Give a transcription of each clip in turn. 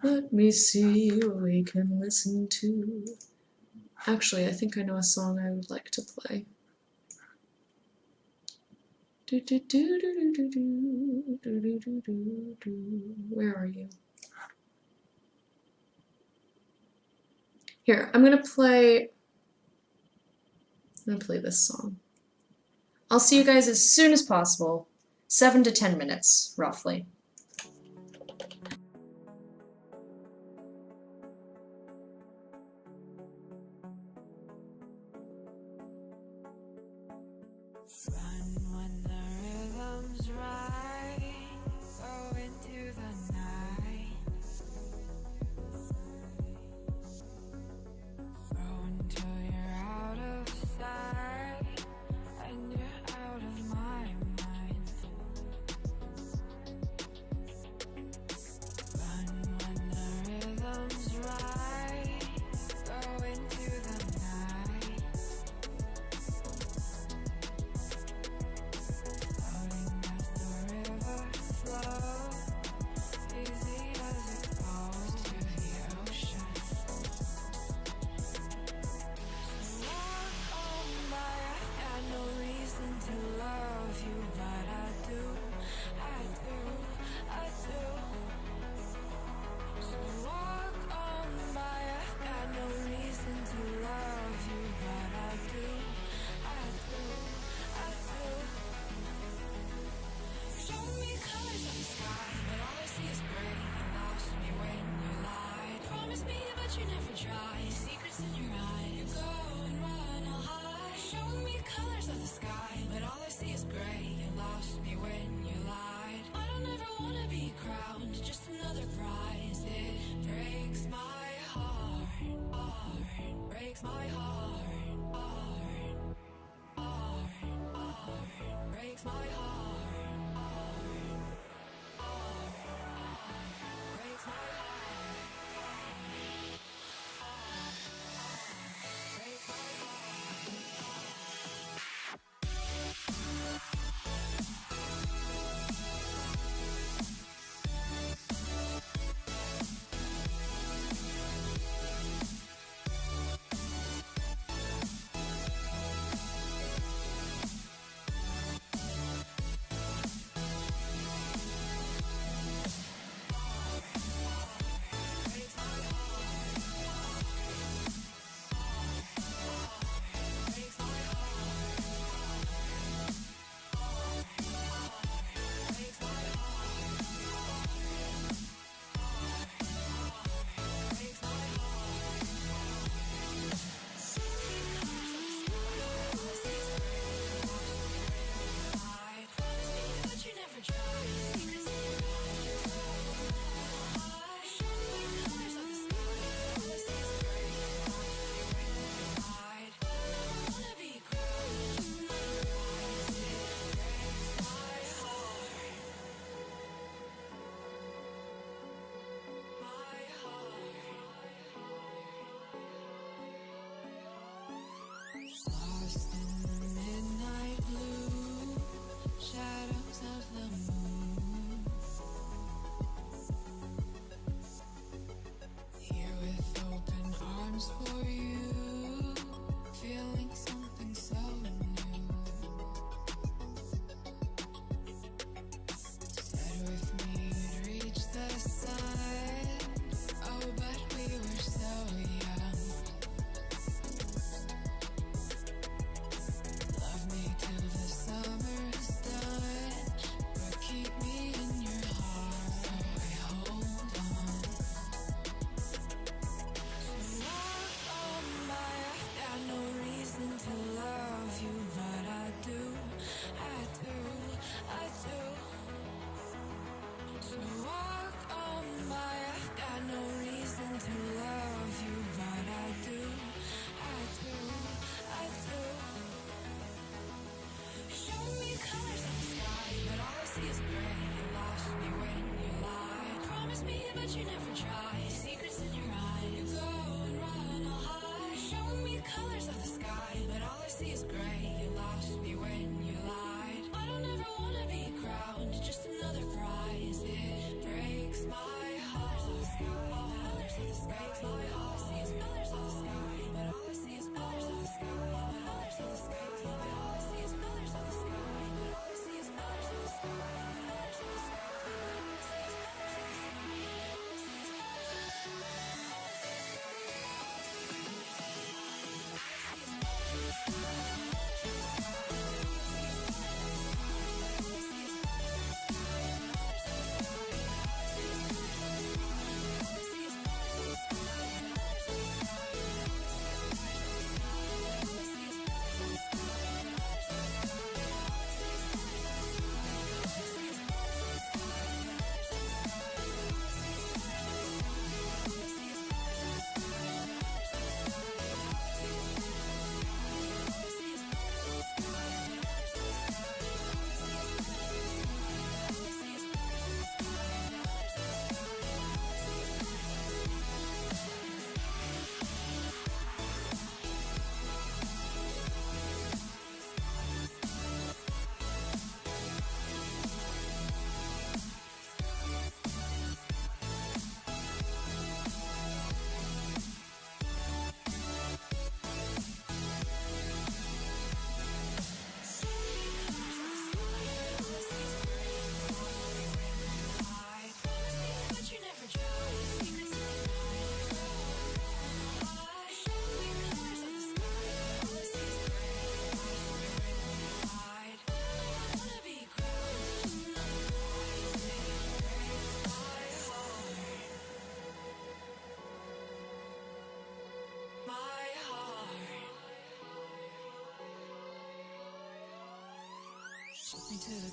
Let me see what we can listen to. Actually, I think I know a song I would like to play. Where are you? Here, I'm gonna play this song. I'll see you guys as soon as possible. 7 to 10 minutes, roughly.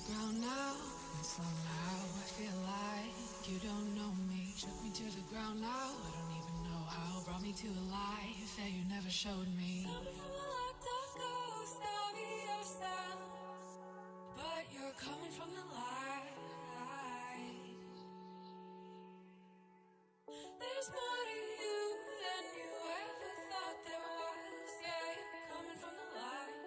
ground now, and somehow I feel like you don't know me. Shook me to the ground now, I don't even know how. Brought me to a life that you never showed me. Tell me from a locked up ghost, I'll be yourself, but you're coming from the light. There's more to you than you ever thought there was. Yeah, you're coming from the light.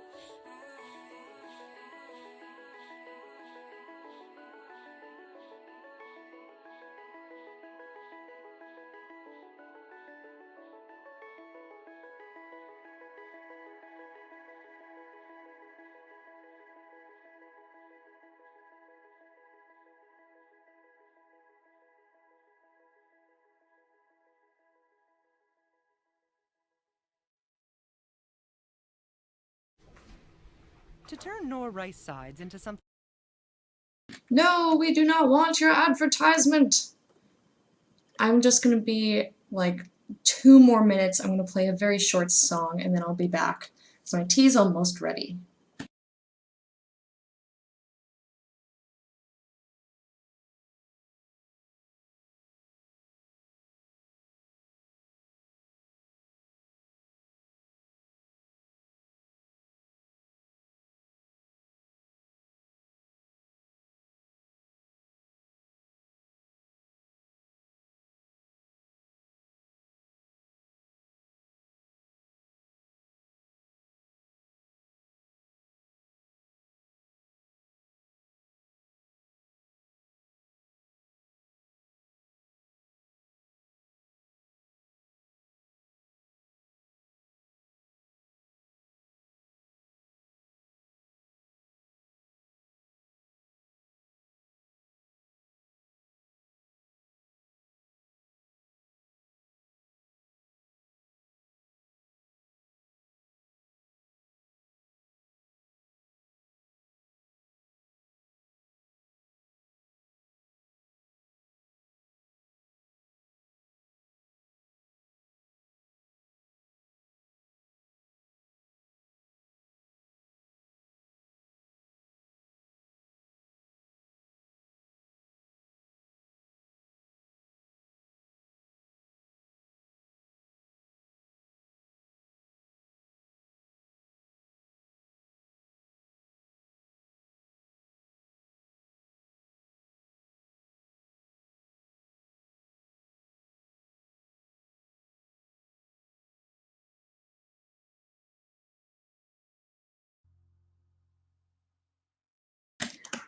To turn Nor Rice Sides into something. No, we do not want your advertisement. I'm just gonna be like 2 more minutes. I'm gonna play a very short song and then I'll be back. So my tea's almost ready.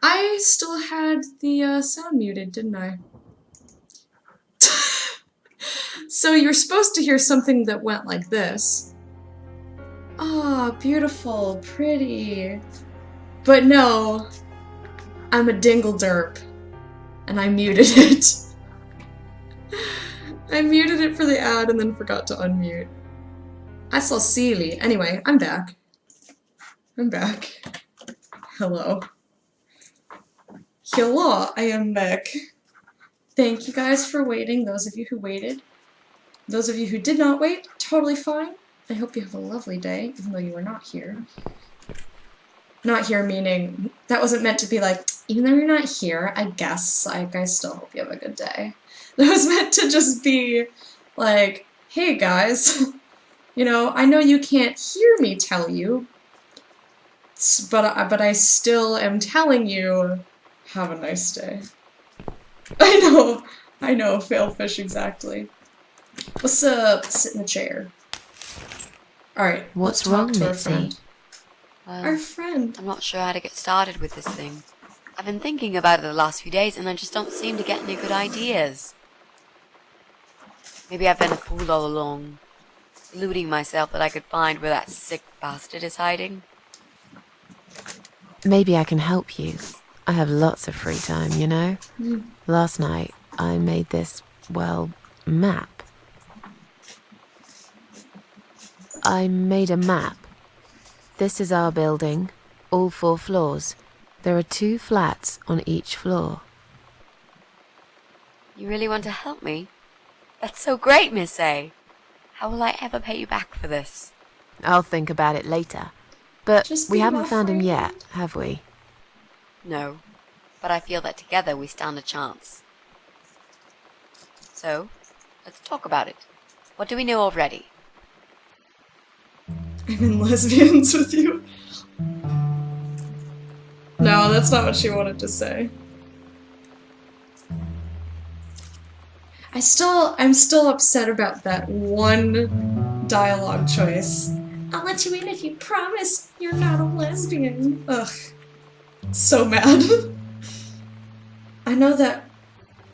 I still had the sound muted, didn't I? So you're supposed to hear something that went like this. Ah, beautiful, pretty. But no, I'm a dingle derp, and I muted it. I muted it for the ad and then forgot to unmute. I saw Sealy. Anyway, I'm back. I'm back. Hello. Hello, I am back. Thank you guys for waiting, those of you who waited. Those of you who did not wait, totally fine. I hope you have a lovely day, even though you are not here. Not here meaning, that wasn't meant to be like, even though you're not here, I guess, like, I still hope you have a good day. That was meant to just be like, hey guys, you know, I know you can't hear me tell you, but I still am telling you, have a nice day. I know, failfish, exactly. What's up? Sit in the chair. Alright, What's let's talk wrong, to our Mitzi? friend. Well, Our friend. I'm not sure how to get started with this thing. I've been thinking about it the last few days and I just don't seem to get any good ideas. Maybe I've been a fool all along, deluding myself that I could find where that sick bastard is hiding. Maybe I can help you. I have lots of free time, you know? Last night, I made this, well, map. I made a map. This is our building, all 4 floors. There are 2 flats on each floor. You really want to help me? That's so great, Miss A. How will I ever pay you back for this? I'll think about it later. But Just we be haven't my found him friend. yet, have we? No, but I feel that together we stand a chance. So, let's talk about it. What do we know already? I'm in lesbians with you. No, that's not what she wanted to say. I'm still upset about that one dialogue choice. I'll let you in if you promise you're not a lesbian. Ugh. So mad. I know that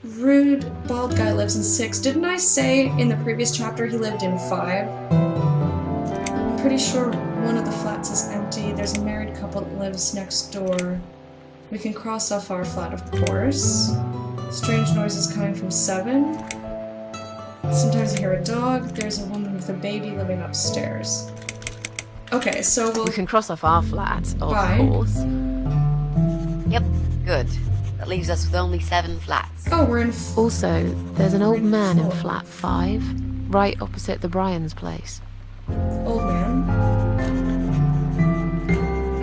rude bald guy lives in 6. Didn't I say in the previous chapter he lived in 5? I'm pretty sure one of the flats is empty. There's a married couple that lives next door. We can cross off our flat, of course. Strange noises coming from 7. Sometimes you hear a dog. There's a woman with a baby living upstairs. Okay, so we'll... We can cross off our flat, of Bye. course. Yep, good. That leaves us with only 7 flats. Oh, we're in... Also, there's an old man in flat 5, right opposite the Bryans' place. Old man.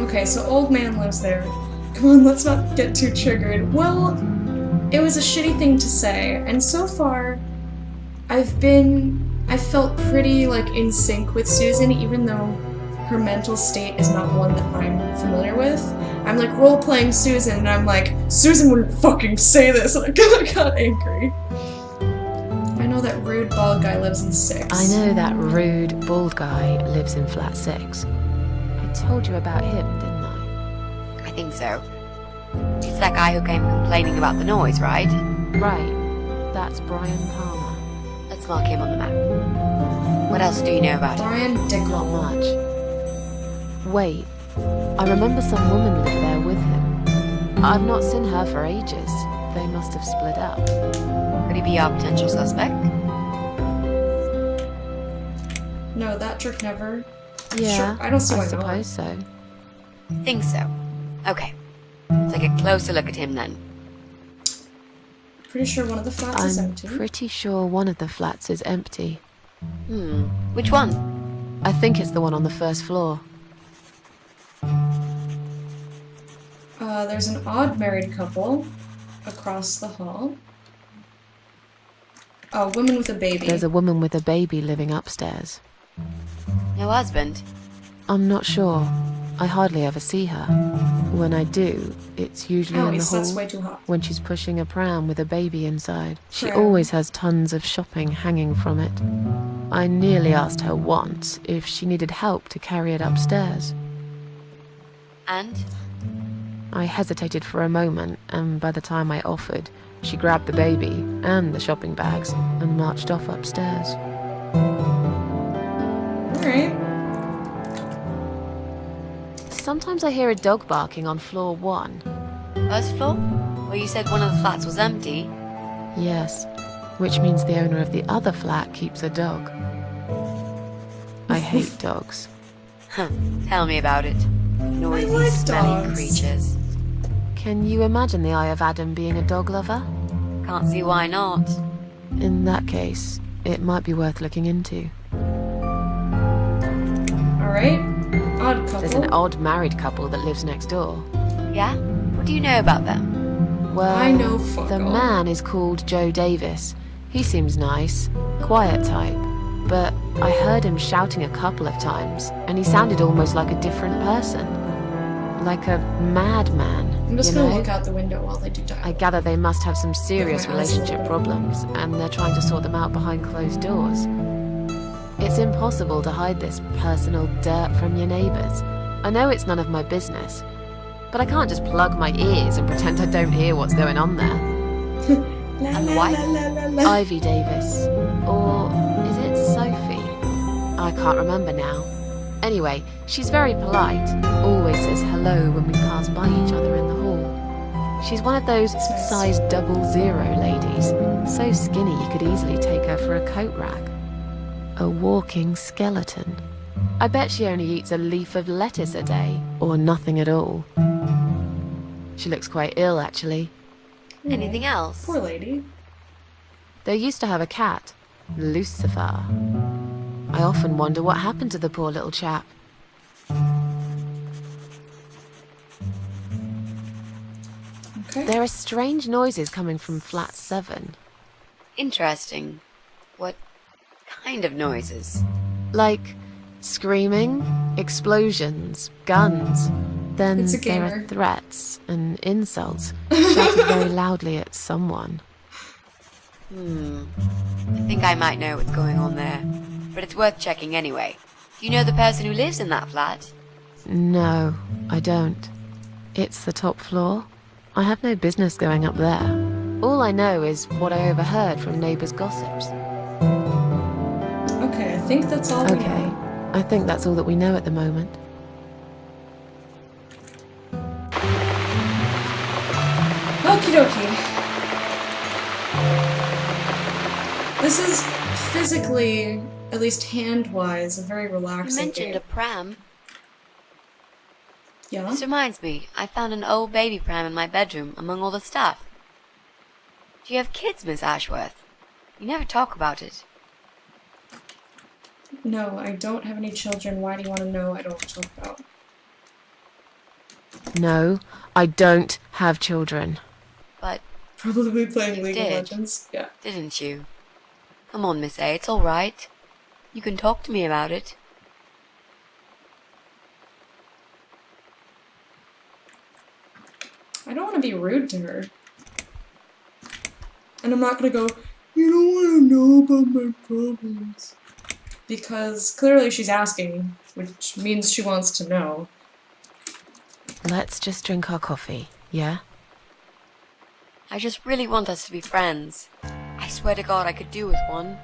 Okay, so old man lives there. Come on, let's not get too triggered. Well, it was a shitty thing to say, and so far, I felt pretty, like, in sync with Susan, even though her mental state is not one that I'm familiar with. I'm, like, role-playing Susan, and I'm like, Susan wouldn't fucking say this, and I got angry. I know that rude bald guy lives in 6. I know that rude, bald guy lives in flat 6. I told you about him, didn't I? I think so. It's that guy who came complaining about the noise, right? Right. That's Brian Palmer. Let's mark him on the map. What else do you know about him? Brian Not Dickel. much. Wait. I remember some woman lived there with him. I've not seen her for ages. They must have split up. Could he be our potential suspect? No, that jerk never. Yeah, Sure, I don't see I why not. suppose so. Think so. Okay. Let's take a closer look at him then. Pretty sure one of the flats is I'm empty. pretty sure one of the flats is empty. Which one? I think it's the one on the first floor. There's an odd married couple across the hall. A woman with a baby. There's a woman with a baby living upstairs. No husband? I'm not sure. I hardly ever see her. When I do, it's usually in the Owie, that's hall way too hot. when she's pushing a pram with a baby inside. She Pram. always has tons of shopping hanging from it. I nearly asked her once if she needed help to carry it upstairs. And? I hesitated for a moment, and by the time I offered, she grabbed the baby and the shopping bags and marched off upstairs. Alright. Sometimes I hear a dog barking on floor 1. First floor? Well, you said one of the flats was empty. Yes, which means the owner of the other flat keeps a dog. I hate dogs. Huh. Tell me about it. Noisy, like smelly dogs. creatures. Can you imagine the Eye of Adam being a dog lover? Can't see why not. In that case, it might be worth looking into. Alright. Odd couple. There's an odd married couple that lives next door. Yeah? What do you know about them? Well, I know fuck the all. man is called Joe Davis. He seems nice, quiet type, but I heard him shouting a couple of times, and he sounded almost like a different person. Like a madman, I'm just you gonna know? look out the window while they do I dialogue. gather they must have some serious With my eyes relationship open. problems, and they're trying to sort them out behind closed doors. It's impossible to hide this personal dirt from your neighbours. I know it's none of my business, but I can't just plug my ears and pretend I don't hear what's going on there. La, And la, why? la, la, la, la. Ivy Davis. Or is it Sophie? I can't remember now. Anyway, she's very polite, always says hello when we pass by each other in the hall. She's one of those That's nice. size 00 ladies, so skinny you could easily take her for a coat rack. A walking skeleton. I bet she only eats a leaf of lettuce a day, or nothing at all. She looks quite ill, actually. Anything else? Poor lady. They used to have a cat, Lucifer. I often wonder what happened to the poor little chap. Okay. There are strange noises coming from flat 7. Interesting. What kind of noises? Like screaming, explosions, guns. Then It's a there are gamer. threats and insults shouted very loudly at someone. I think I might know what's going on there. But it's worth checking anyway. Do you know the person who lives in that flat? No, I don't. It's the top floor. I have no business going up there. All I know is what I overheard from neighbours' gossips. Okay, I think that's all we Okay, know. I think that's all that we know at the moment. Okie dokie. This is physically, at least hand-wise, a very You relaxing mentioned a game. pram. Yeah? This reminds me, I found an old baby pram in my bedroom among all the stuff. Do you have kids, Miss Ashworth? You never talk about it. No, I don't have any children. Why do you want to know I don't talk about? No, I don't have children. But Probably playing You League of did. Legends. Yeah. didn't you? Come on, Miss A, it's all right. You can talk to me about it. I don't want to be rude to her. And I'm not gonna go, you don't want to know about my problems. Because clearly she's asking, which means she wants to know. Let's just drink our coffee, yeah? I just really want us to be friends. I swear to God I could do with one.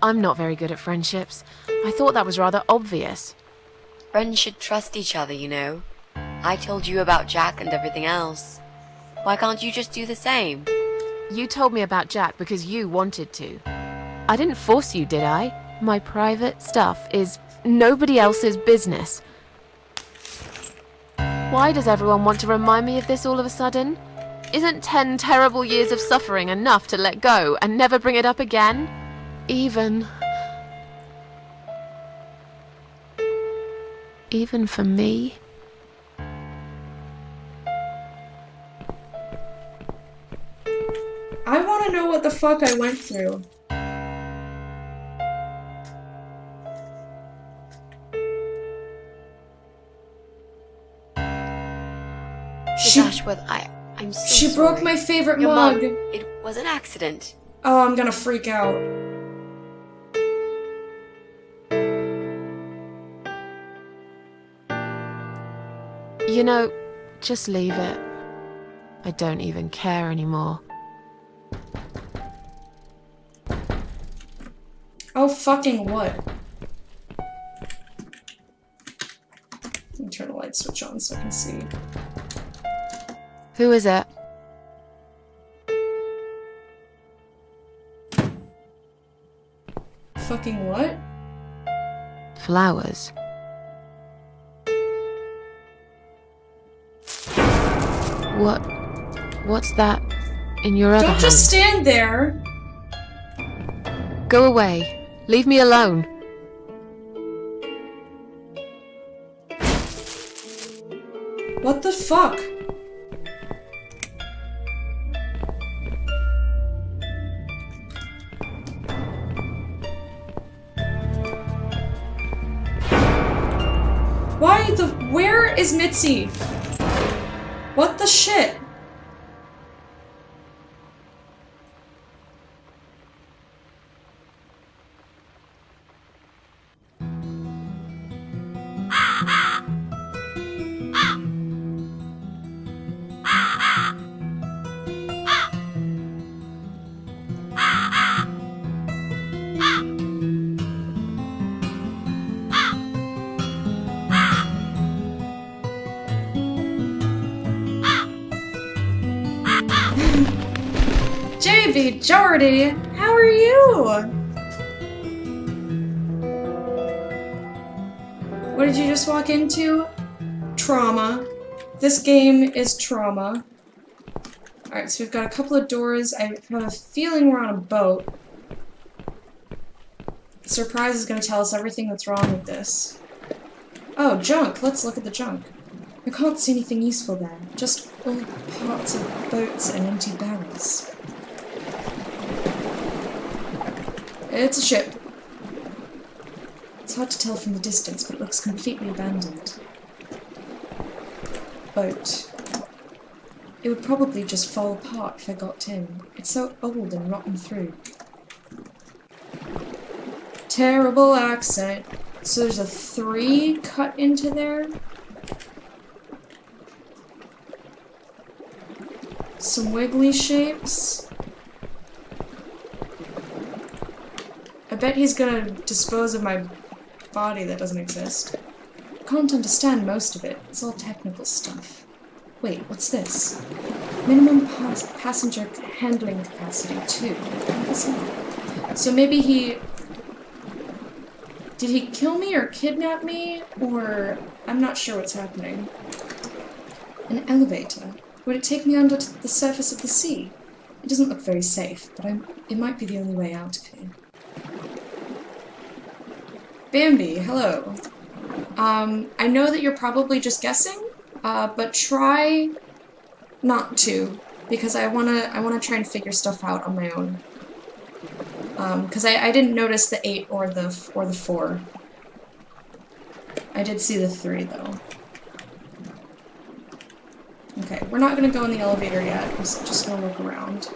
I'm not very good at friendships. I thought that was rather obvious. Friends should trust each other, you know. I told you about Jack and everything else. Why can't you just do the same? You told me about Jack because you wanted to. I didn't force you, did I? My private stuff is nobody else's business. Why does everyone want to remind me of this all of a sudden? Isn't 10 terrible years of suffering enough to let go and never bring it up again? Even for me? I want to know what the fuck I went through. Miss She, Ashworth, I'm so she sorry. broke my favorite Your mug. mug. It was an accident. Oh, I'm gonna freak out. You know, just leave it. I don't even care anymore. Oh, fucking what? Let me turn the light switch on so I can see. Who is it? Fucking what? Flowers. What's that in your other Don't hand? just stand there! Go away. Leave me alone. What the fuck? Where is Mitzi? What the shit? JB Jordy, how are you? What did you just walk into? Trauma. This game is trauma. Alright, so we've got a couple of doors. I have a feeling we're on a boat. Surprise is going to tell us everything that's wrong with this. Oh, junk. Let's look at the junk. I can't see anything useful there, just old parts of boats and empty barrels. It's a ship. It's hard to tell from the distance, but it looks completely abandoned. Boat. It would probably just fall apart if I got in. It's so old and rotten through. Terrible accent. So there's a 3 cut into there. Some wiggly shapes. I bet he's gonna dispose of my body that doesn't exist. Can't understand most of it. It's all technical stuff. Wait, what's this? Minimum passenger handling capacity 2. What is that? So maybe he... Did he kill me or kidnap me? Or... I'm not sure what's happening. An elevator. Would it take me under the surface of the sea? It doesn't look very safe, but it might be the only way out of here. Bambi, hello. I know that you're probably just guessing, but try not to, because I wanna try and figure stuff out on my own. Because I didn't notice the 8 or the 4. I did see the 3 though. Okay, we're not gonna go in the elevator yet. I'm just gonna look around.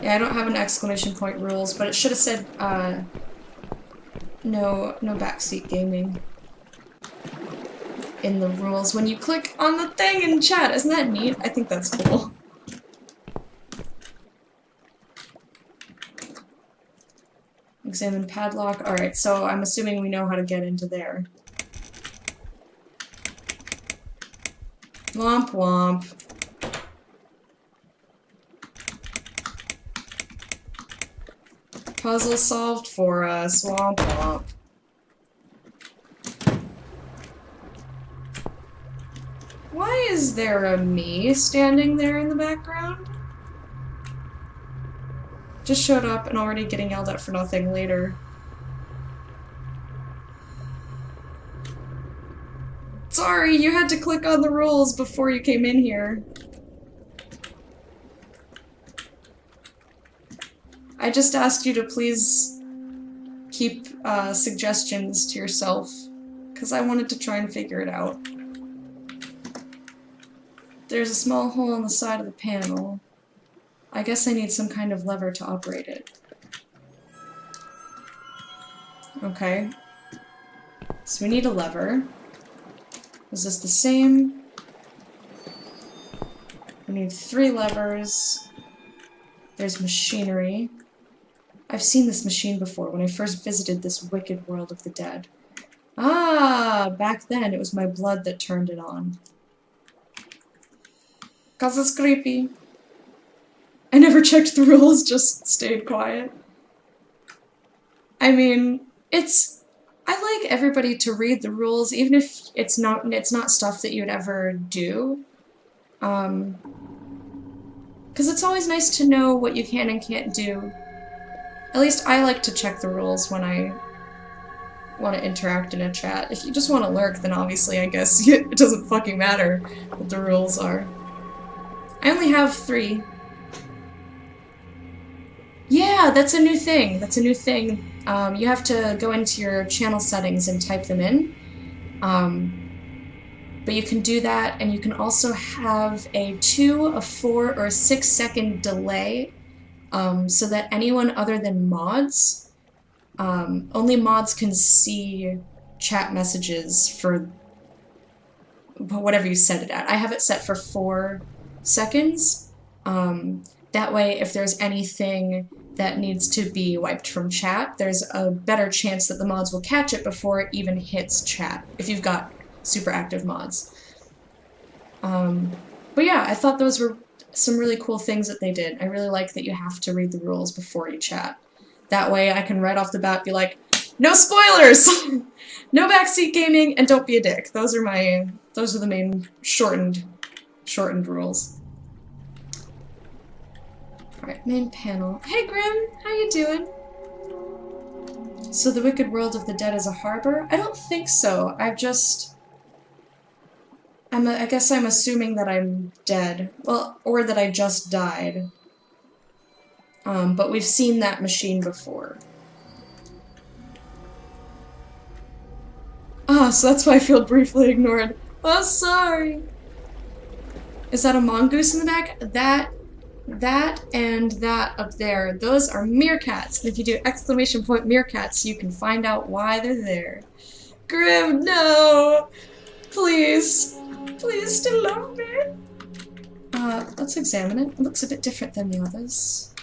Yeah, I don't have an exclamation point rules, but it should have said, no backseat gaming in the rules when you click on the thing in chat. Isn't that neat? I think that's cool. Examine padlock. Alright, so I'm assuming we know how to get into there. Womp womp. Puzzle solved for us. Womp womp. Why is there a me standing there in the background? Just showed up and already getting yelled at for nothing later. Sorry, you had to click on the rules before you came in here. I just asked you to please keep suggestions to yourself, because I wanted to try and figure it out. There's a small hole on the side of the panel. I guess I need some kind of lever to operate it. Okay. So we need a lever. Is this the same? We need 3 levers. There's machinery. I've seen this machine before when I first visited this wicked world of the dead. Ah, back then it was my blood that turned it on. 'Cause it's creepy. I never checked the rules, just stayed quiet. I mean, I like everybody to read the rules, even if it's not stuff that you'd ever do. 'Cause it's always nice to know what you can and can't do. At least I like to check the rules when I want to interact in a chat. If you just want to lurk, then obviously I guess it doesn't fucking matter what the rules are. I only have 3. Yeah, that's a new thing. That's a new thing. You have to go into your channel settings and type them in. But you can do that, and you can also have a 2, a 4, or a 6 second delay, so that anyone other than mods, only mods can see chat messages for whatever you set it at. I have it set for 4 seconds. That way, if there's anything that needs to be wiped from chat, there's a better chance that the mods will catch it before it even hits chat, if you've got super active mods. But yeah, I thought those were some really cool things that they did. I really like that you have to read the rules before you chat. That way I can right off the bat be like, no spoilers! No backseat gaming, and don't be a dick. Those are the main shortened rules. Alright, main panel. Hey Grim, how you doing? So the wicked world of the dead is a harbor? I don't think so. I guess I'm assuming that I'm dead. Well, or that I just died. But we've seen that machine before. Ah, so that's why I feel briefly ignored. Oh, sorry. Is that a mongoose in the back? That and that up there, those are meerkats. And if you do exclamation point meerkats, you can find out why they're there. Grim, no! Please. Please still love me. Let's examine it. It looks a bit different than the others.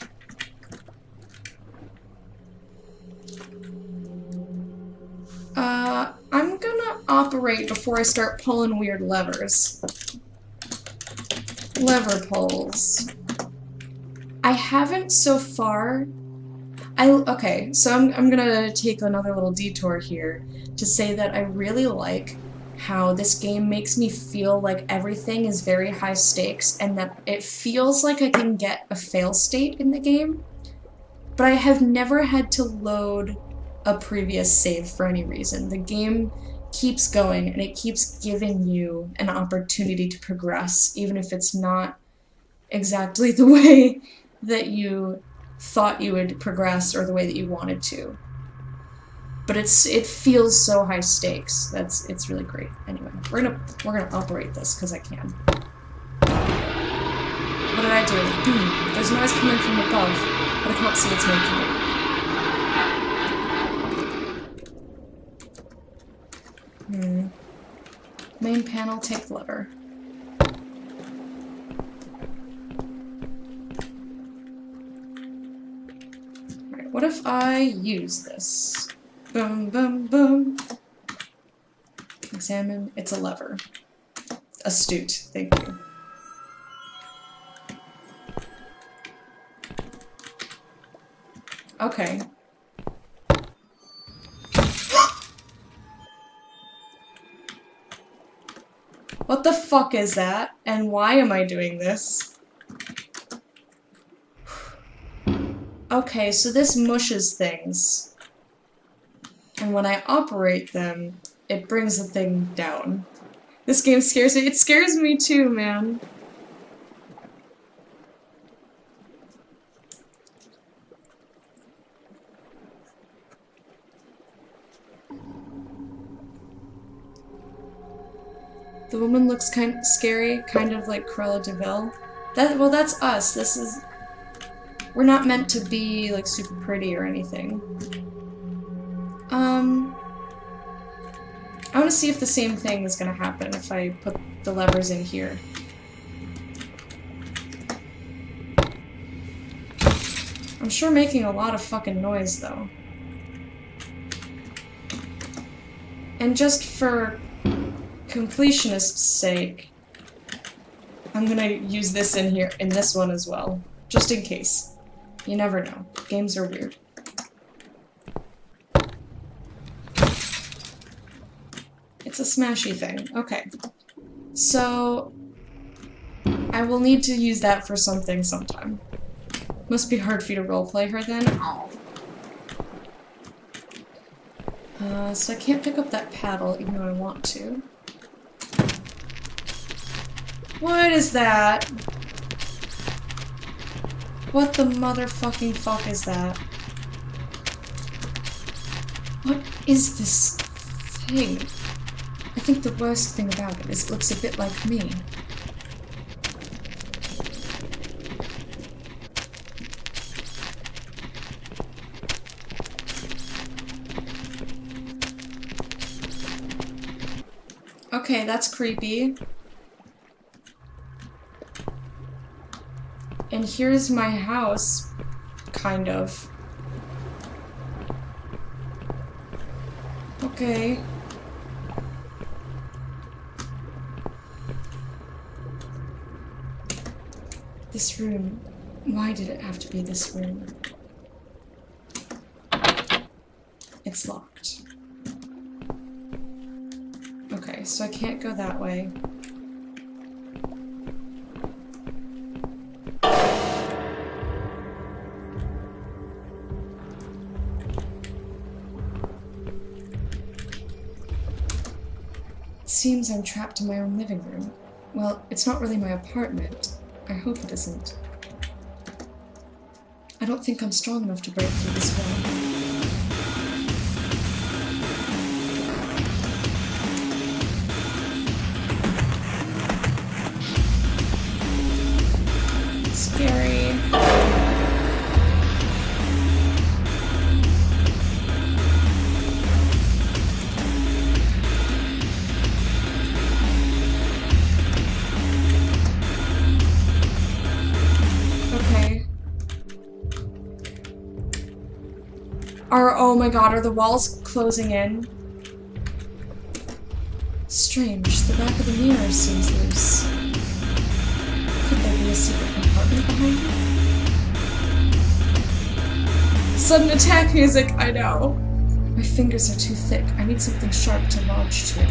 I'm gonna operate before I start pulling weird levers. Lever pulls. I haven't so far. Okay, so I'm gonna take another little detour here to say that I really like how this game makes me feel like everything is very high stakes and that it feels like I can get a fail state in the game, but I have never had to load a previous save for any reason. The game keeps going and it keeps giving you an opportunity to progress, even if it's not exactly the way that you thought you would progress or the way that you wanted to. But it feels so high stakes. It's really great. Anyway, we're gonna operate this because I can. What did I do? There's noise coming from above, but I can't see what's making it. Main panel, take lever. Alright, what if I use this? Boom, boom, boom. Examine. It's a lever. Astute. Thank you. Okay. What the fuck is that? And why am I doing this? Okay, so this mushes things. And when I operate them, it brings the thing down. This game scares me. It scares me too, man. The woman looks kind of scary, kind of like Cruella de Vil. Well, that's us. This is... We're not meant to be, like, super pretty or anything. I want to see if the same thing is going to happen if I put the levers in here. I'm sure making a lot of fucking noise, though. And just for completionist's sake, I'm gonna use this in here, in this one as well. Just in case. You never know. Games are weird. It's a smashy thing. Okay. So, I will need to use that for something sometime. Must be hard for you to roleplay her then. So I can't pick up that paddle even though I want to. What is that? What the motherfucking fuck is that? What is this thing? I think the worst thing about it is it looks a bit like me. Okay, that's creepy. And here's my house, kind of. Okay. This room. Why did it have to be this room? It's locked. Okay, so I can't go that way. seems I'm trapped in my own living room. Well, it's not really my apartment. I hope it isn't. I don't think I'm strong enough to break through this wall. Scary. Okay. Oh my god, are the walls closing in? Strange, the back of the mirror seems loose. Could there be a secret compartment behind it? Sudden attack music, I know. My fingers are too thick. I need something sharp to lodge to it.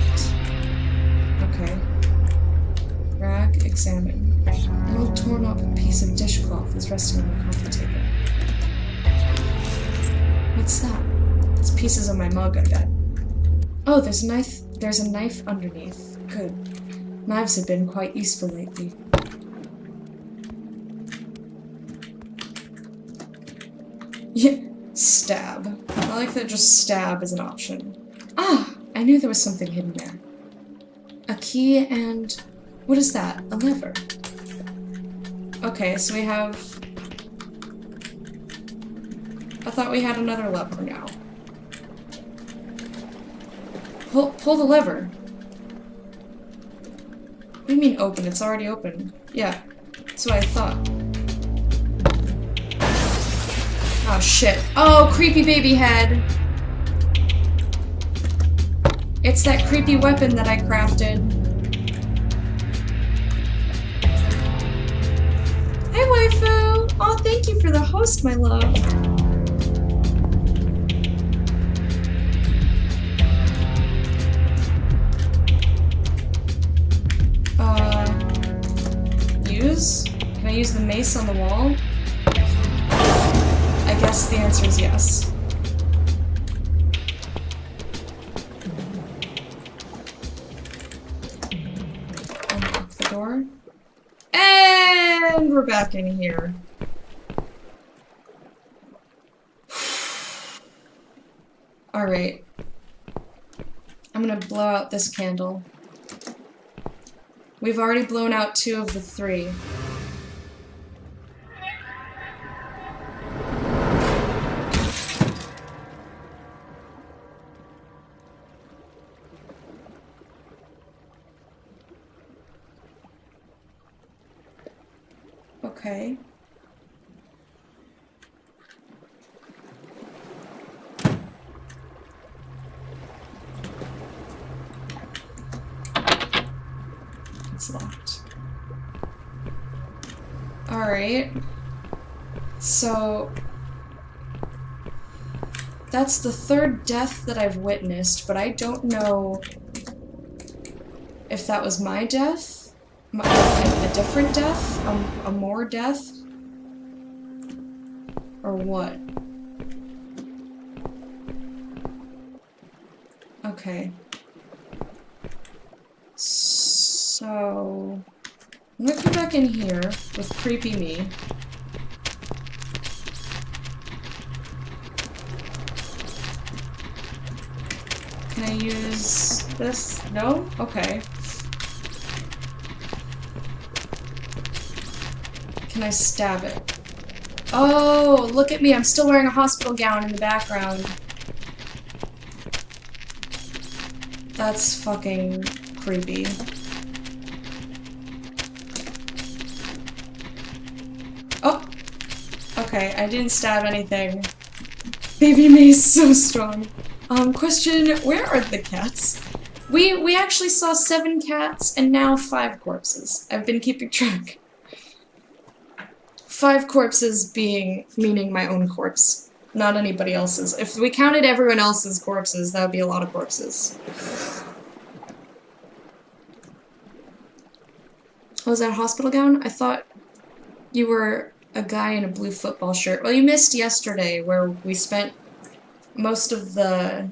Okay. Rag, examine. An old torn up piece of dishcloth is resting on the coffee table. What's that? It's pieces of my mug, I bet. Oh, there's a knife. There's a knife underneath. Good. Knives have been quite useful lately. Yeah, stab. I like that just stab is an option. Ah! I knew there was something hidden there. A key and... what is that? A lever. Okay, so we have... I thought we had another lever now. Pull the lever. What do you mean open? It's already open. Yeah, that's what I thought. Oh shit. Oh, creepy baby head! It's that creepy weapon that I crafted. Hi, waifu! Oh, thank you for the host, my love. Use? Can I use the mace on the wall? I guess the answer is yes. Unlock the door. And we're back in here. Alright. I'm gonna blow out this candle. We've already blown out 2 of the 3. Okay. It's locked. Alright. So... that's the 3rd death that I've witnessed, but I don't know if that was my death, a different death, a more death, or what. Okay. So, I'm gonna come back in here with creepy me. Can I use this? No? Okay. Can I stab it? Oh, look at me, I'm still wearing a hospital gown in the background. That's fucking creepy. Oh! Okay, I didn't stab anything. Baby May is so strong. Question, where are the cats? We actually saw 7 cats and now 5 corpses. I've been keeping track. 5 corpses meaning my own corpse, not anybody else's. If we counted everyone else's corpses, that would be a lot of corpses. Oh, was that a hospital gown? I thought you were a guy in a blue football shirt. Well, you missed yesterday where we spent most of the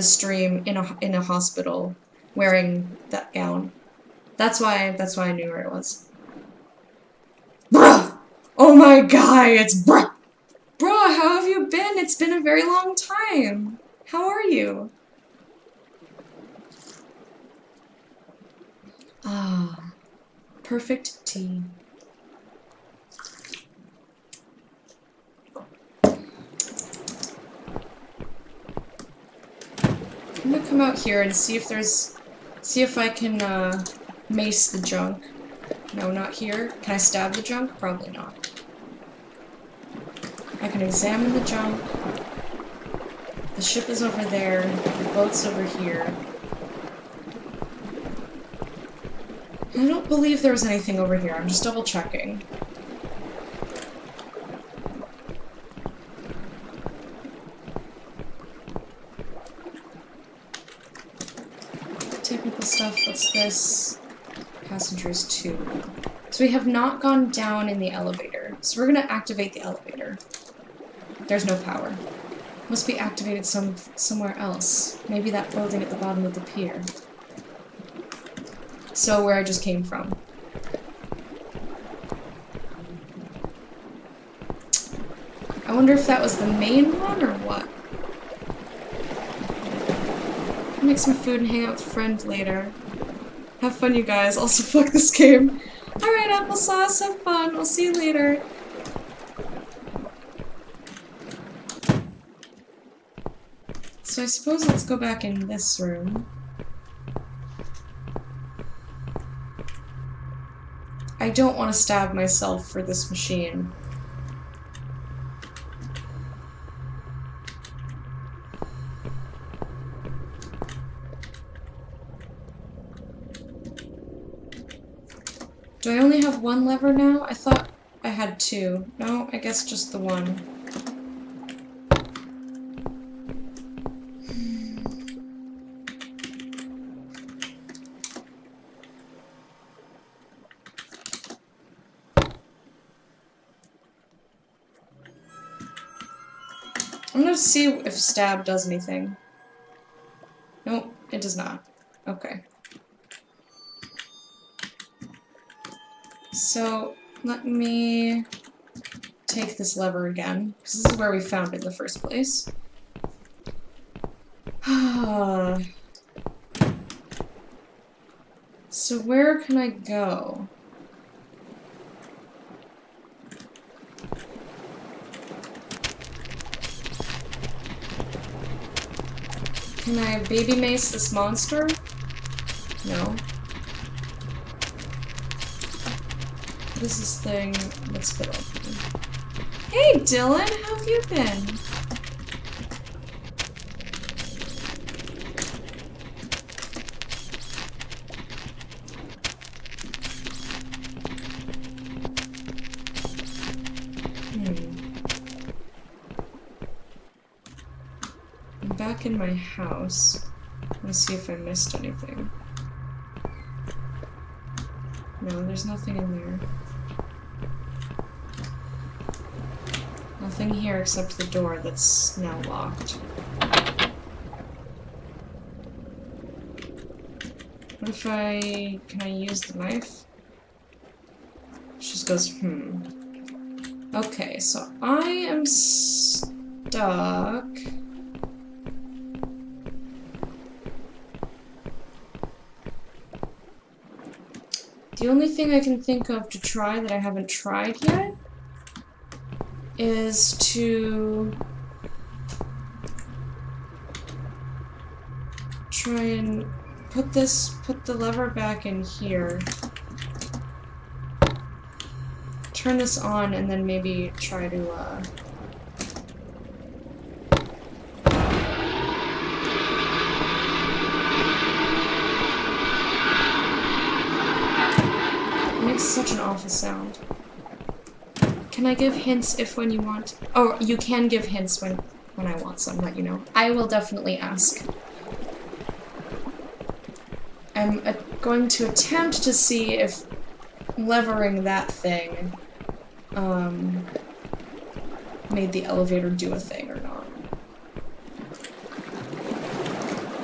stream in a hospital wearing that gown. That's why I knew where it was. Bruh! Oh my god, it's bruh! Bruh, how have you been? It's been a very long time. How are you? Ah, perfect tea. I'm gonna come out here and see if I can, mace the junk. No, not here. Can I stab the junk? Probably not. I can examine the junk. The ship is over there. The boat's over here. I don't believe there was anything over here. I'm just double checking. Technical stuff, what's this? Passengers 2. So we have not gone down in the elevator. So we're gonna activate the elevator. There's no power. Must be activated somewhere else. Maybe that building at the bottom of the pier. So where I just came from. I wonder if that was the main one or what. Make some food and hang out with a friend later. Have fun, you guys. Also, fuck this game. Alright, applesauce, have fun. I'll see you later. So I suppose let's go back in this room. I don't want to stab myself for this machine. Do I only have one lever now? I thought I had two. No, I guess just the one. I'm gonna see if stab does anything. Nope, it does not. Okay. So, let me take this lever again, because this is where we found it in the first place. So where can I go? Can I baby mace this monster? No. What is this thing? Let's put open. Hey Dylan, how have you been? I'm back in my house. Let's see if I missed anything. No, there's nothing in there. Nothing here except the door that's now locked. What if can I use the knife? She just goes, Okay, so I am stuck. The only thing I can think of to try that I haven't tried yet is to try and put the lever back in here, turn this on, and then maybe try to, it makes such an awful sound. Can I give hints if when you want? Oh, you can give hints when I want some, let you know. I will definitely ask. I'm going to attempt to see if levering that thing made the elevator do a thing or not.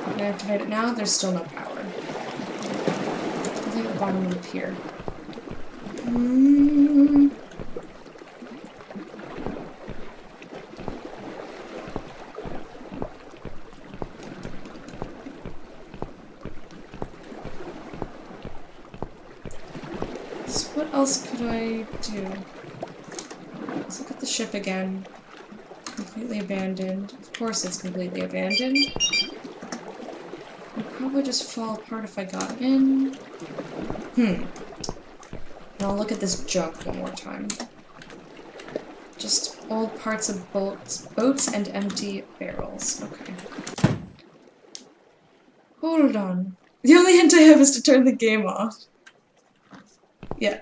Can I activate it now? There's still no power. the bottom of the pier. Hmm. So what else could I do? Let's look at the ship again. Completely abandoned. Of course it's completely abandoned. It'd probably just fall apart if I got in. And I'll look at this junk one more time. Just old parts of boats and empty barrels. Okay. Hold on. The only hint I have is to turn the game off. Yeah.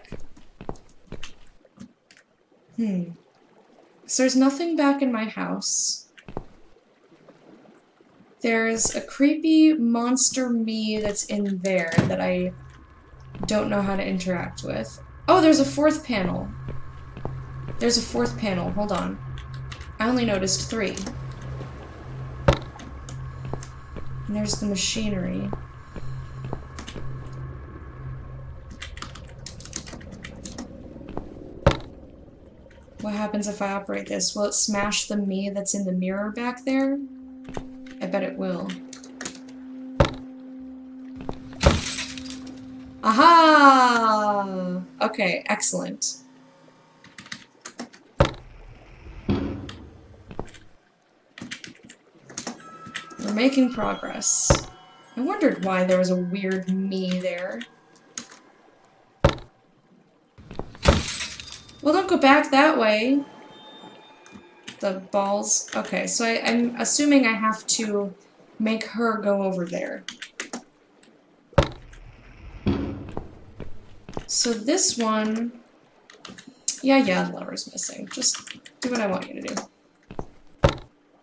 So there's nothing back in my house. There's a creepy monster me that's in there that I don't know how to interact with. Oh, there's a fourth panel. There's a fourth panel. Hold on. I only noticed 3. And there's the machinery. What happens if I operate this? Will it smash the me that's in the mirror back there? I bet it will. Aha! Okay, excellent. We're making progress. I wondered why there was a weird me there. Well, don't go back that way. The balls. Okay, so I'm assuming I have to make her go over there. So this one... Yeah, the lever's missing. Just do what I want you to do.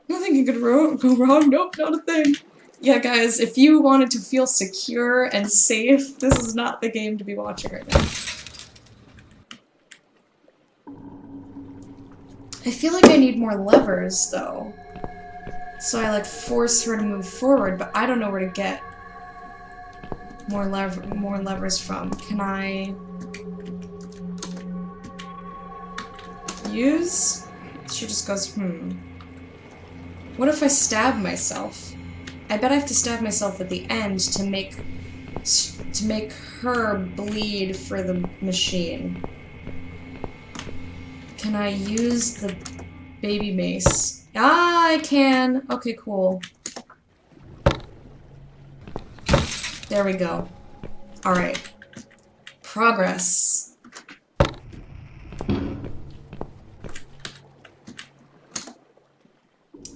Nothing could go wrong. Nope, not a thing. Yeah, guys, if you wanted to feel secure and safe, this is not the game to be watching right now. I feel like I need more levers, though. So I, like, force her to move forward, but I don't know where to get more levers from. Can I... use? She just goes, What if I stab myself? I bet I have to stab myself at the end to make her bleed for the machine. Can I use the baby mace? Ah, I can! Okay, cool. There we go. Alright. Progress.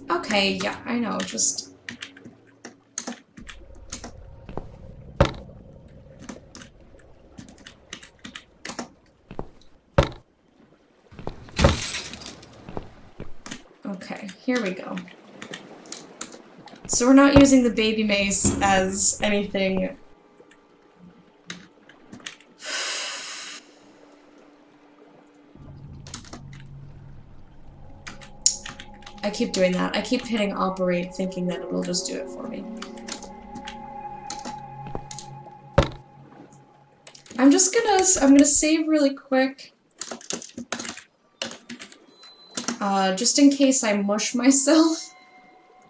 Okay, yeah, I know, just... Okay, here we go. So we're not using the baby mace as anything... I keep doing that. I keep hitting operate thinking that it will just do it for me. I'm gonna save really quick. Just in case I mush myself.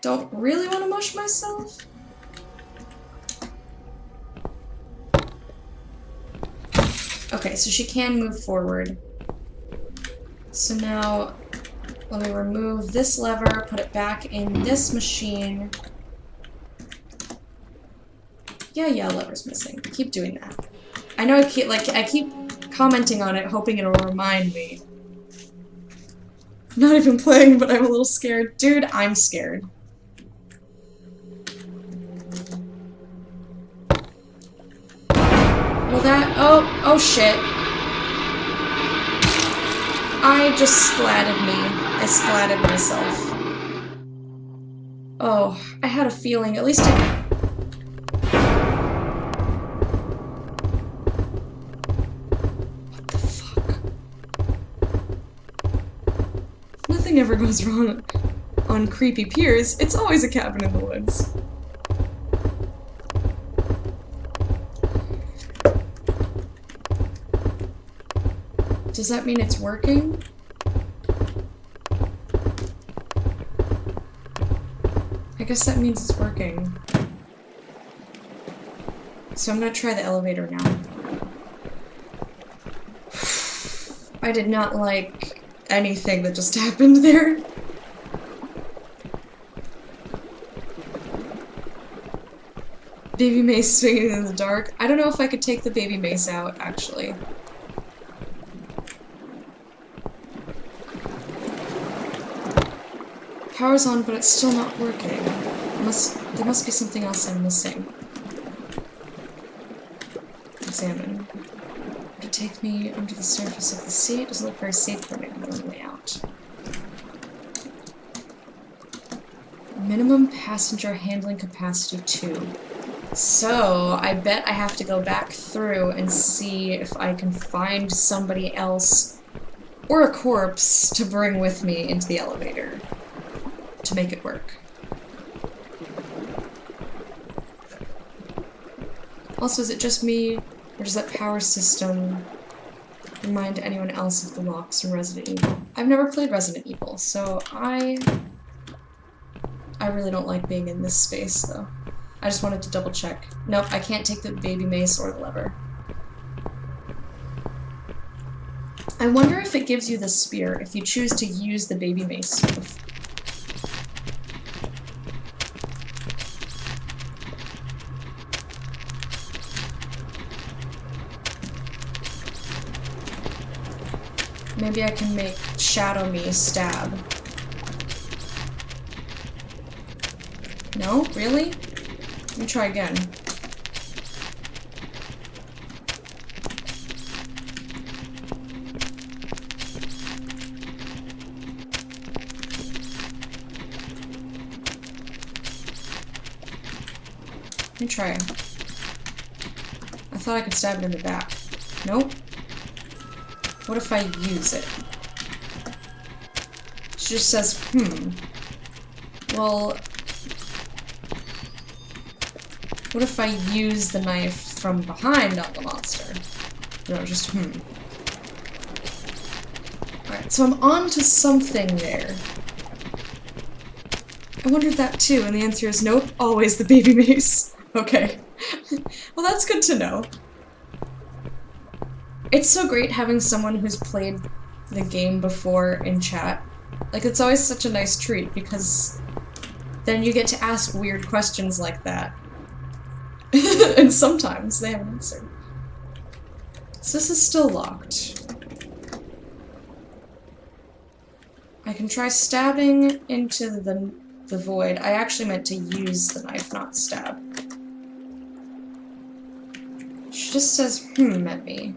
Don't really want to mush myself. Okay, so she can move forward. So now, let me remove this lever, put it back in this machine. Yeah, lever's missing. Keep doing that. I know I keep commenting on it, hoping it'll remind me. Not even playing, but I'm a little scared. Dude, I'm scared. Well oh shit. I just splatted me. I splatted myself. Oh, I had a feeling, at least What the fuck? Nothing ever goes wrong on creepy piers. It's always a cabin in the woods. Does that mean it's working? I guess that means it's working. So I'm gonna try the elevator now. I did not like anything that just happened there. Baby mace swinging in the dark. I don't know if I could take the baby mace out, actually. Power's on, but it's still not working. There must be something else I'm missing. Examine. Would it take me under the surface of the sea? It doesn't look very safe for me on the way out. Minimum passenger handling capacity 2. So, I bet I have to go back through and see if I can find somebody else or a corpse to bring with me into the elevator to make it work. Also, is it just me, or does that power system remind anyone else of the locks from Resident Evil? I've never played Resident Evil, so I really don't like being in this space, though. I just wanted to double check. Nope, I can't take the baby mace or the lever. I wonder if it gives you the spear if you choose to use the baby mace. Maybe I can make Shadow Me stab. No? Really? Let me try again. Let me try. I thought I could stab it in the back. Nope. What if I use it? She just says, well, what if I use the knife from behind on the monster? No, just Alright, so I'm on to something there. I wondered that too, and the answer is nope, always the baby mace. Okay. Well, that's good to know. It's so great having someone who's played the game before in chat. Like, it's always such a nice treat, because then you get to ask weird questions like that. And sometimes they have an answer. So this is still locked. I can try stabbing into the void. I actually meant to use the knife, not stab. She just says, at me.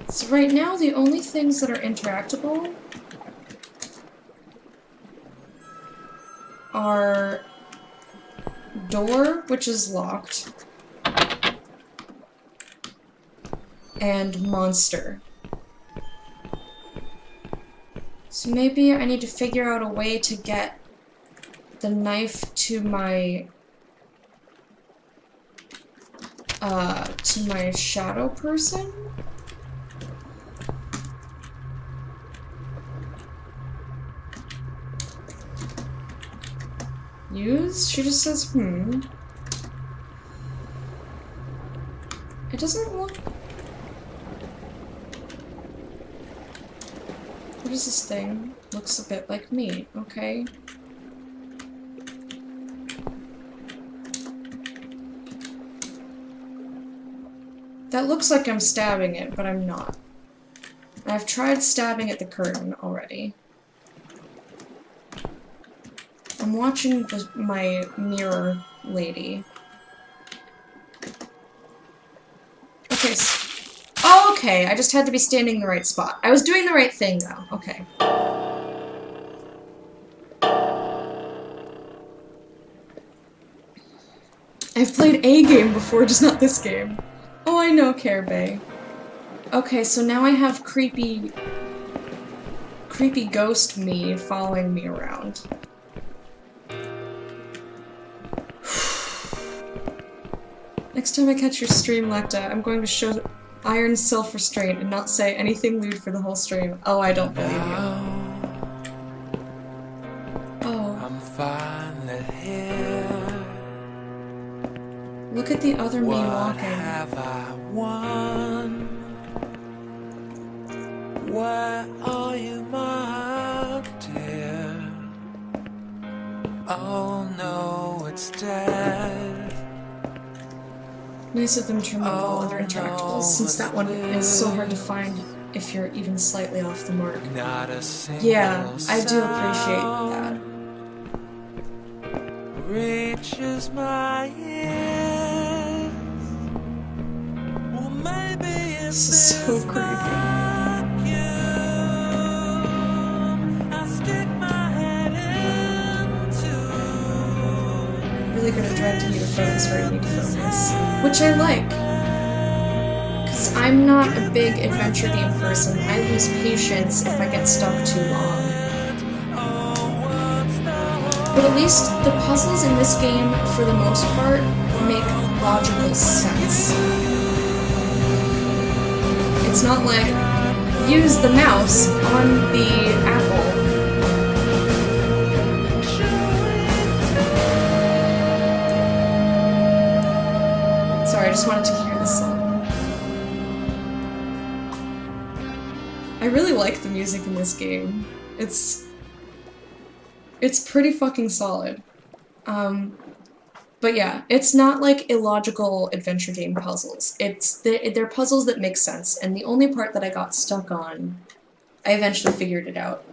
So right now, the only things that are interactable are door, which is locked, and monster. So maybe I need to figure out a way to get the knife to my shadow person? Use? She just says, It doesn't look... What is this thing? Looks a bit like me, okay. That looks like I'm stabbing it, but I'm not. I've tried stabbing at the curtain already. I'm watching my mirror lady. Okay. Oh, okay. I just had to be standing in the right spot. I was doing the right thing, though. Okay. I've played a game before, just not this game. Oh, I know, Care Bay. Okay, so now I have creepy ghost me following me around. Next time I catch your stream, Lecta, I'm going to show iron self-restraint and not say anything lewd for the whole stream. Oh, I don't believe you. Oh. I'm finally here. Look at the other me What walking. have I won? Where are you, my dear? Oh no, it's dead. Nice of them to remove all other interactables, since that one is so hard to find if you're even slightly off the mark. Not a single Yeah, I do appreciate that. reaches my ears. Well, maybe This is so creepy. I stick my head into. Really gonna directing you to focus where you need to focus. Which I like. Because I'm not a big adventure game person. I lose patience if I get stuck too long. But at least the puzzles in this game, for the most part, make logical sense. It's not like, use the mouse on the apple. Sorry, I just wanted to hear this song. I really like the music in this game. It's pretty fucking solid. But yeah, it's not like illogical adventure game puzzles. They're puzzles that make sense, and the only part that I got stuck on, I eventually figured it out.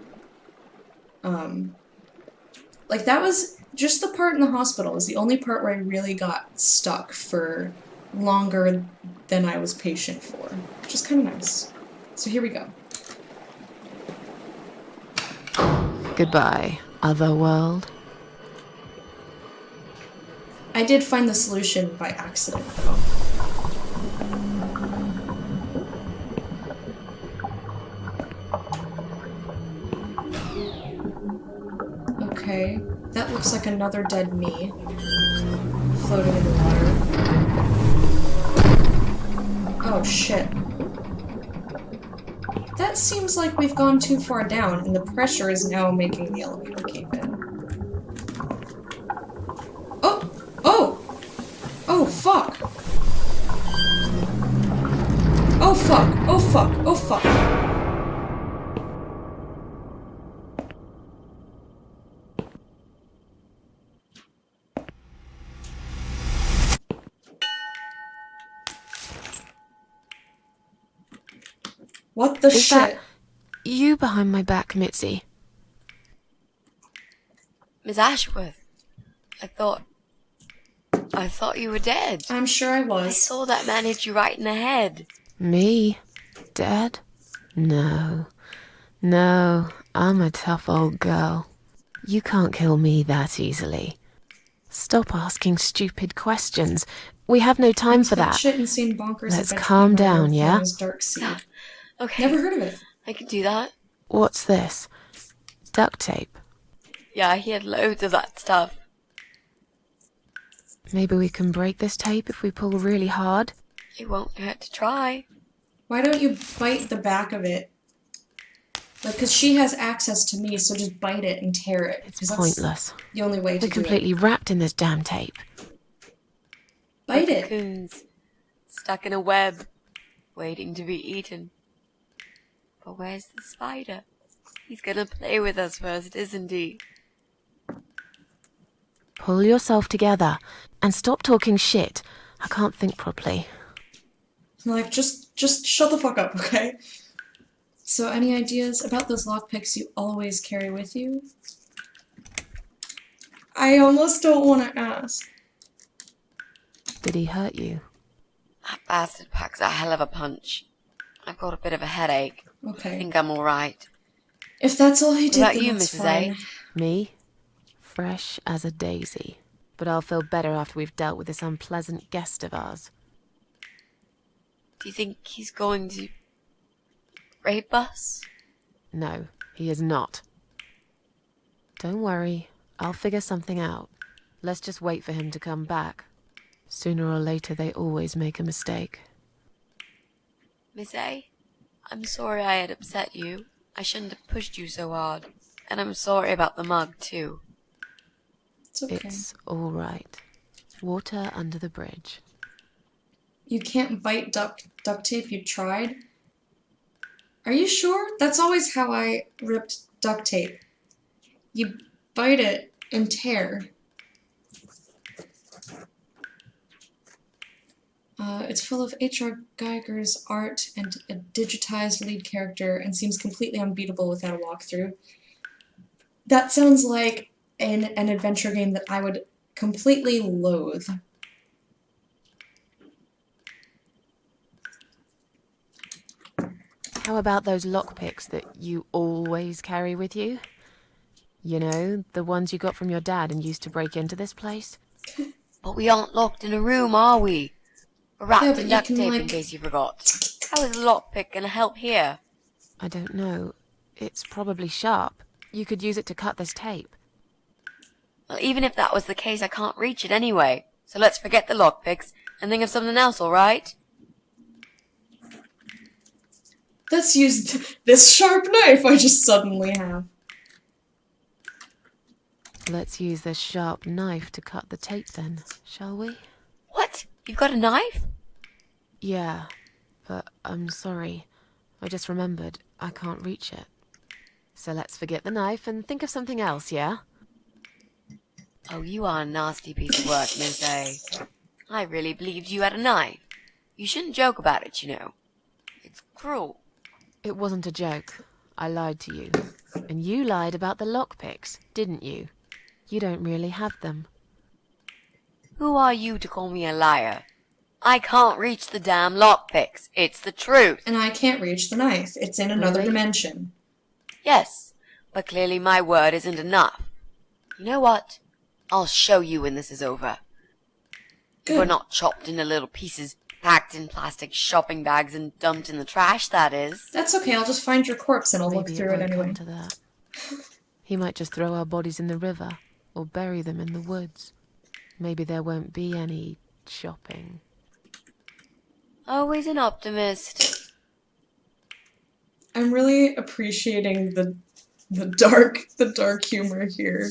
Like that was just the part in the hospital was the only part where I really got stuck for longer than I was patient for, which is kind of nice. So here we go. Goodbye, otherworld. I did find the solution by accident, though. Okay, that looks like another dead me floating in the water. Oh shit. That seems like we've gone too far down, and the pressure is now making the elevator cave in. Oh! Oh! Oh, fuck! Oh, fuck! Oh, fuck! Oh, fuck! What the Is shit? that you behind my back, Mitzi? Miss Ashworth, I thought you were dead. I'm sure I I was. saw that man hit you right in the head. Me? Dead? No. No, I'm a tough old girl. You can't kill me that easily. Stop asking stupid questions. We have no time for that. Shit insane bonkers. Let's adventure calm game down, known yeah? as Dark Seed. Okay, Never heard of it. I can do that. What's this? Duct tape. Yeah, he had loads of that stuff. Maybe we can break this tape if we pull really hard? It won't hurt to try. Why don't you bite the back of it? Like, because she has access to me, so just bite it and tear it. 'cause It's that's pointless. the only way to We're do it. completely wrapped in this damn tape. Bite Like it. cocoons, stuck in a web, waiting to be eaten. But where's the spider? He's gonna play with us first, isn't he? Pull yourself together and stop talking shit. I can't think properly. Like, just shut the fuck up, okay? So, any ideas about those lockpicks you always carry with you? I almost don't want to ask. Did he hurt you? That bastard packs a hell of a punch. I've got a bit of a headache. I Okay. think I'm alright. If that's all he did, What about then you, that's Mrs. fine. A? Me? Fresh as a daisy. But I'll feel better after we've dealt with this unpleasant guest of ours. Do you think he's going to rape us? No, he is not. Don't worry, I'll figure something out. Let's just wait for him to come back. Sooner or later, they always make a mistake. Miss A, I'm sorry I had upset you. I shouldn't have pushed you so hard. And I'm sorry about the mug, too. It's okay. It's all right. Water under the bridge. You can't bite duct tape, you tried? Are you sure? That's always how I ripped duct tape. You bite it and tear. It's full of H.R. Geiger's art and a digitized lead character and seems completely unbeatable without a walkthrough. That sounds like an adventure game that I would completely loathe. How about those lockpicks that you always carry with you? You know, the ones you got from your dad and used to break into this place? But we aren't locked in a room, are we? We're wrapped Yeah, but in you duct can, tape in like- case you forgot. How is a lockpick gonna help here? I don't know. It's probably sharp. You could use it to cut this tape. Well, even if that was the case, I can't reach it anyway. So let's forget the lockpicks and think of something else, alright? Let's use this sharp knife I just suddenly have. Let's use this sharp knife to cut the tape then, shall we? What? You've got a knife? Yeah, but I'm sorry. I just remembered I can't reach it. So let's forget the knife and think of something else, yeah? Oh, you are a nasty piece of work, Miss A. I really believed you had a knife. You shouldn't joke about it, you know. It's cruel. It wasn't a joke. I lied to you. And you lied about the lockpicks, didn't you? You don't really have them. Who are you to call me a liar? I can't reach the damn lockpicks. It's the truth. And I can't reach the knife. It's in another Really? dimension. Yes, but clearly my word isn't enough. You know what? I'll show you when this is over. Good. We're not chopped into little pieces, packed in plastic shopping bags and dumped in the trash, that is. That's okay, I'll just find your corpse and I'll look Maybe through it won't anyway. come to that. He might just throw our bodies in the river or bury them in the woods. Maybe there won't be any shopping. Always an optimist. I'm really appreciating the dark humor here.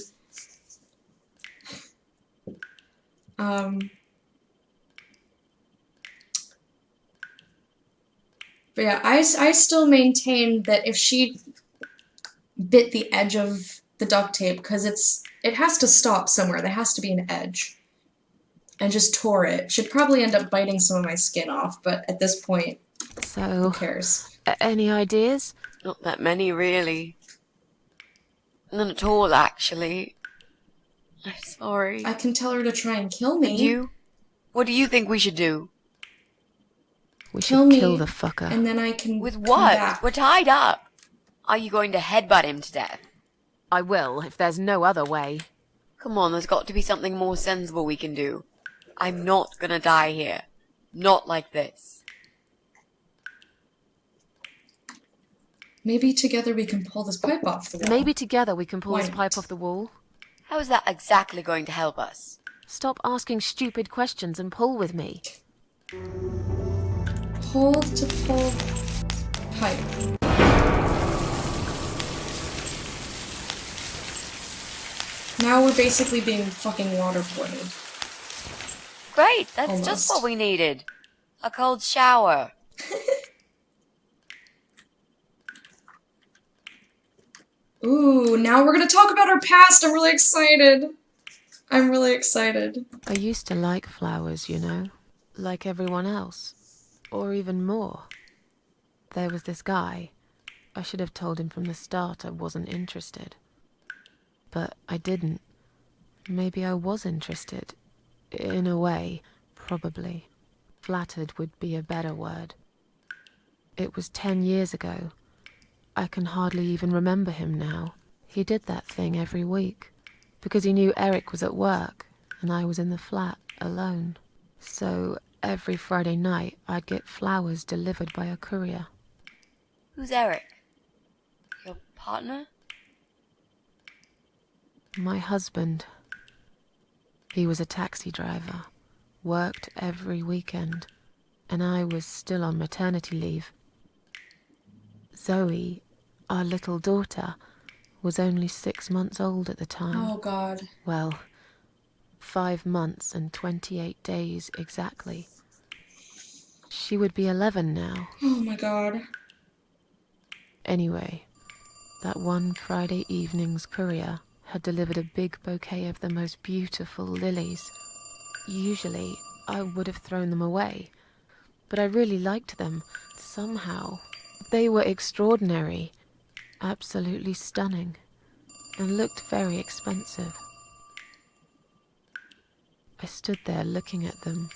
But yeah, I still maintain that if she bit the edge of the duct tape, because it has to stop somewhere, there has to be an edge, and just tore it, she'd probably end up biting some of my skin off, but at this point, who So, cares? any ideas? Not that many, really. None at all, actually. I'm sorry. I can tell her to try and kill me. And you? What do you think we should do? We Kill should me, kill the fucker. and then I can With come what? back. We're tied up. Are you going to headbutt him to death? I will, if there's no other way. Come on, there's got to be something more sensible we can do. I'm not gonna die here. Not like this. Maybe together we can pull this pipe off the wall. Maybe together we can pull Why this not? pipe off the wall. How is that exactly going to help us? Stop asking stupid questions and pull with me. Hold to pull pipe. Now we're basically being fucking waterboarded. Great, that's Almost. just what we needed. A cold shower. Ooh, now we're gonna talk about our past. I'm really excited. I'm really excited. I used to like flowers, you know, like everyone else, or even more. There was this guy. I should have told him from the start I wasn't interested. But I didn't. Maybe I was interested. In a way, probably. Flattered would be a better word. It was 10 years ago. I can hardly even remember him now. He did that thing every week, because he knew Eric was at work, and I was in the flat, alone. So, every Friday night, I'd get flowers delivered by a courier. Who's Eric? Your partner? My husband. He was a taxi driver, worked every weekend, and I was still on maternity leave. Zoe, our little daughter, was only 6 months old at the time. Oh, God. Well, 5 months and 28 days exactly. She would be 11 now. Oh, my God. Anyway, that one Friday evening's courier had delivered a big bouquet of the most beautiful lilies. Usually, I would have thrown them away, but I really liked them, somehow. They were extraordinary, absolutely stunning, and looked very expensive. I stood there looking at them,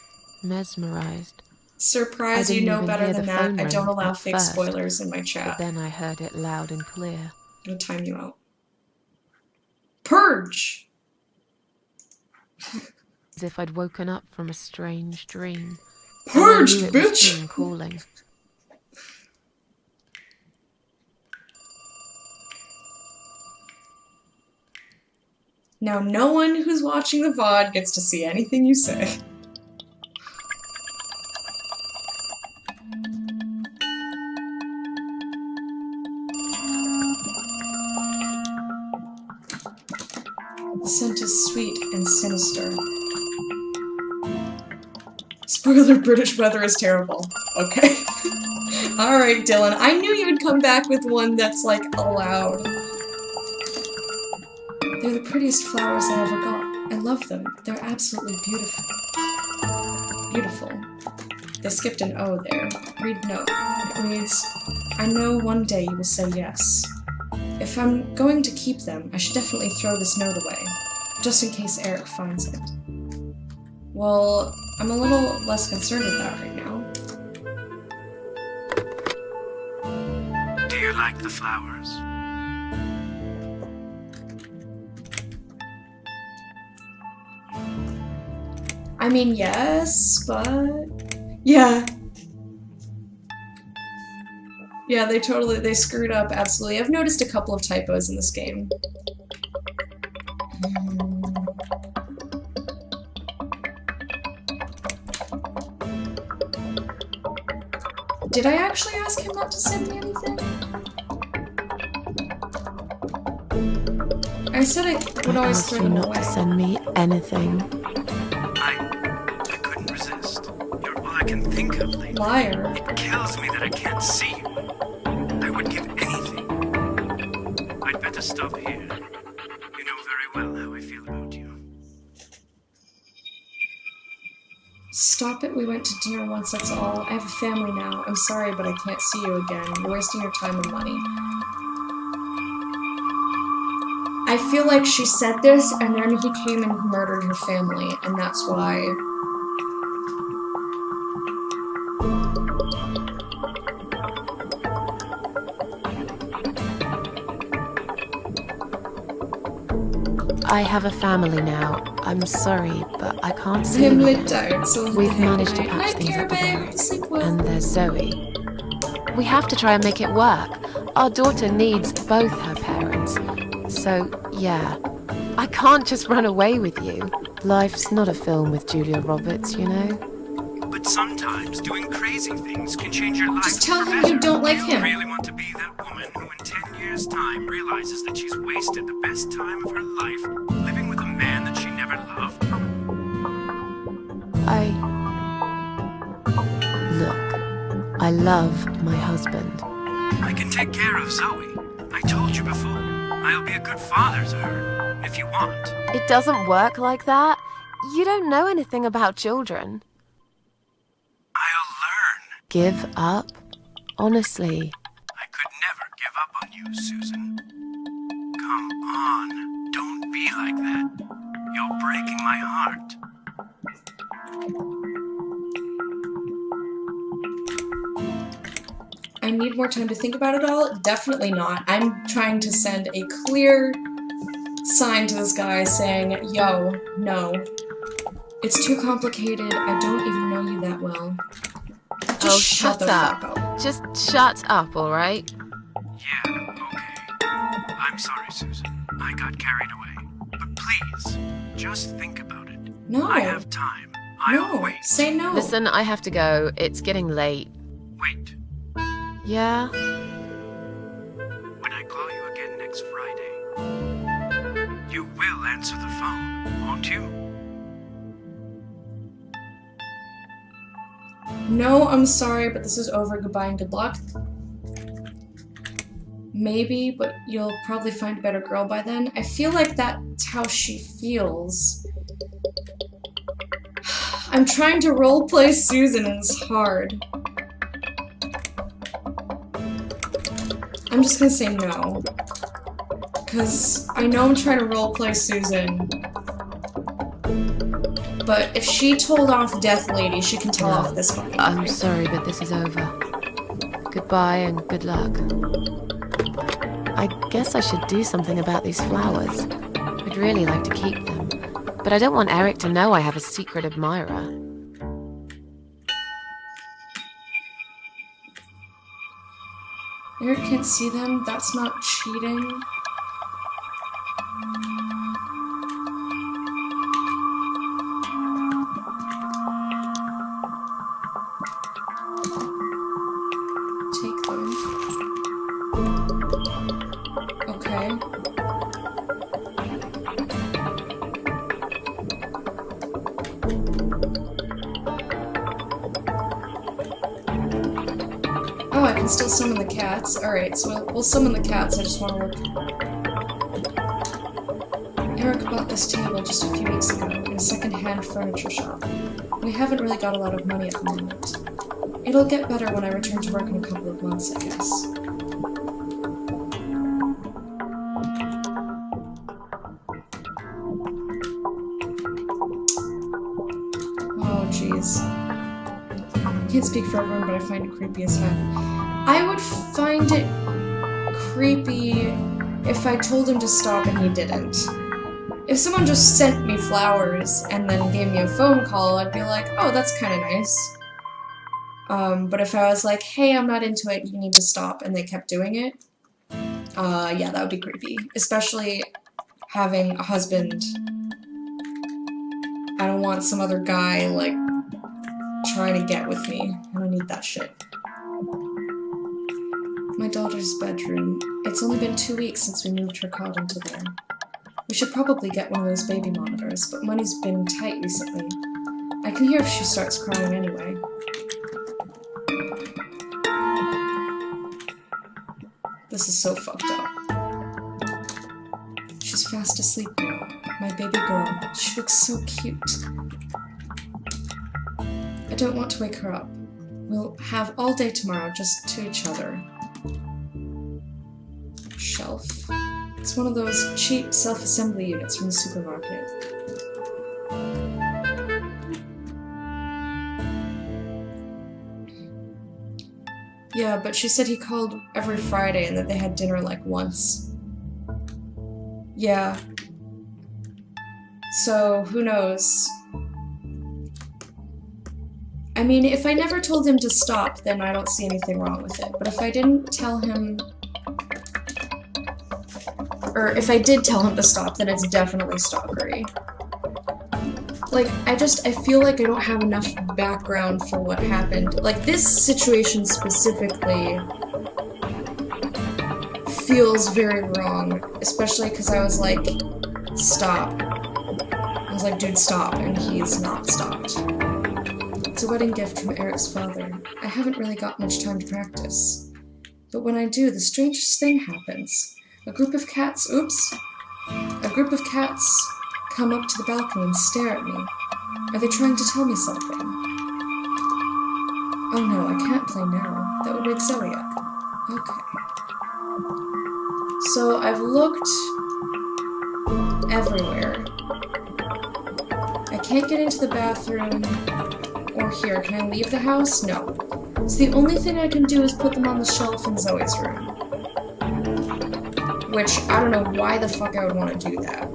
mesmerized. Surprise, I you didn't know even better hear the than phone that. I ring don't allow at fake first, spoilers in my But chat. then I heard it loud and clear. I'm gonna time you out. Purge! As if I'd woken up from a strange dream. Purged, And I knew it was bitch! him calling. Now, no one who's watching the VOD gets to see anything you say. The scent is sweet and sinister. Spoiler, British weather is terrible. Okay. Alright, Dylan. I knew you would come back with one that's, like, allowed. They're the prettiest flowers I ever got. I love them. They're absolutely beautiful. Beautiful. They skipped an O there. Read note. It reads, I know one day you will say yes. If I'm going to keep them, I should definitely throw this note away, just in case Eric finds it. Well, I'm a little less concerned with that right now. Do you like the flowers? I mean, yes, but... Yeah. Yeah, they screwed up, absolutely. I've noticed a couple of typos in this game. Did I actually ask him not to send me anything? I said I would I always asked throw you them not away. to send me anything. I couldn't resist. You're all I can think of lately. Liar. It kills me that I can't see you. I would give anything. I'd better stop here. You know very well how I feel about you. Stop it, we went to dinner once, that's all. I have a family now. I'm sorry, but I can't see you again. You're wasting your time and money. I feel like she said this, and then he came and murdered her family, and that's why... I have a family now. I'm sorry, but I can't see I'm you lit again. tired, so We've managed to Night, patch things dear up babe. again. Sleep well. And there's Zoe. We have to try and make it work. Our daughter needs both her parents. So, yeah. I can't just run away with you. Life's not a film with Julia Roberts, you know? But sometimes doing crazy things can change your life. Just tell for him better. you don't like him. You really want to be that woman who in 10 years' time realizes that she's wasted the best time of her life living with a man that she never loved? Look, I love my husband. I can take care of Zoe. I told you before. I'll be a good father to her, if you want. It doesn't work like that. You don't know anything about children. I'll learn. Give up? Honestly. I could never give up on you, Susan. Come on. Don't be like that. You're breaking my heart. I need more time to think about it all? Definitely not. I'm trying to send a clear sign to this guy saying, yo, no. It's too complicated. I don't even know you that well. Just shut the fuck up. Just shut up, alright? Yeah, okay. I'm sorry, Susan. I got carried away. But please, just think about it. No. I have time. I'll No, wait. say no. Listen, I have to go. It's getting late. Wait. Yeah? When I call you again next Friday, you will answer the phone, won't you? No, I'm sorry, but this is over. Goodbye and good luck. Maybe, but you'll probably find a better girl by then. I feel like that's how she feels. I'm trying to roleplay Susan and it's hard. I'm just gonna say no. Because I know I'm trying to roleplay Susan. But if she told off Death Lady, she can tell off this fucking guy. I'm sorry, but this is over. Goodbye and good luck. I guess I should do something about these flowers. I'd really like to keep them. But I don't want Eric to know I have a secret admirer. Eric can't see them? That's not cheating. Take them. Okay. Oh, I can still summon the cats. Alright, so we'll summon the cats. I just want to look. Eric bought this table just a few weeks ago in a second-hand furniture shop. We haven't really got a lot of money at the moment. It'll get better when I return to work in a couple of months, I guess. Oh, jeez. Can't speak for everyone, but I find it creepy as heck. I would find it creepy if I told him to stop and he didn't. If someone just sent me flowers and then gave me a phone call, I'd be like, oh, that's kind of nice. But if I was like, hey, I'm not into it, you need to stop, and they kept doing it, yeah, that would be creepy. Especially having a husband. I don't want some other guy, like, trying to get with me. I don't need that shit. My daughter's bedroom. It's only been 2 weeks since we moved her cot into there. We should probably get one of those baby monitors, but money's been tight recently. I can hear if she starts crying anyway. This is so fucked up. She's fast asleep now. My baby girl. She looks so cute. I don't want to wake her up. We'll have all day tomorrow just to each other. Shelf. It's one of those cheap self-assembly units from the supermarket. Yeah, but she said he called every Friday and that they had dinner like once. Yeah. So, who knows? I mean, if I never told him to stop, then I don't see anything wrong with it. But if I didn't tell him... Or if I did tell him to stop, then it's definitely stalkery. Like, I feel like I don't have enough background for what happened. Like, this situation specifically feels very wrong. Especially because I was like, stop. I was like, dude, stop. And he's not stopped. It's a wedding gift from Eric's father. I haven't really got much time to practice. But when I do, the strangest thing happens. A group of cats come up to the balcony and stare at me. Are they trying to tell me something? Oh no, I can't play now. That would wake Zoe up. Okay. So I've looked everywhere. I can't get into the bathroom or here. Can I leave the house? No. So the only thing I can do is put them on the shelf in Zoe's room. Which, I don't know why the fuck I would want to do that.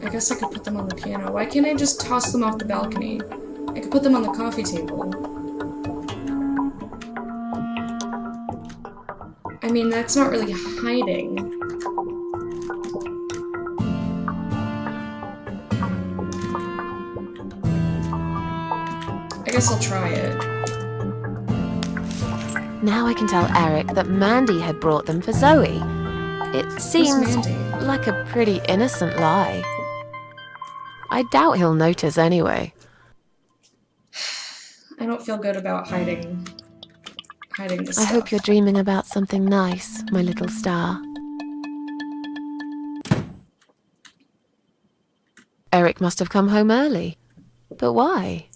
I guess I could put them on the piano. Why can't I just toss them off the balcony? I could put them on the coffee table. I mean, that's not really hiding. I guess I'll try it. Now I can tell Eric that Mandy had brought them for Zoe. It seems Mandy? like a pretty innocent lie. I doubt he'll notice anyway. I don't feel good about hiding this I stuff. hope you're dreaming about something nice, my little star. Eric must have come home early. But why?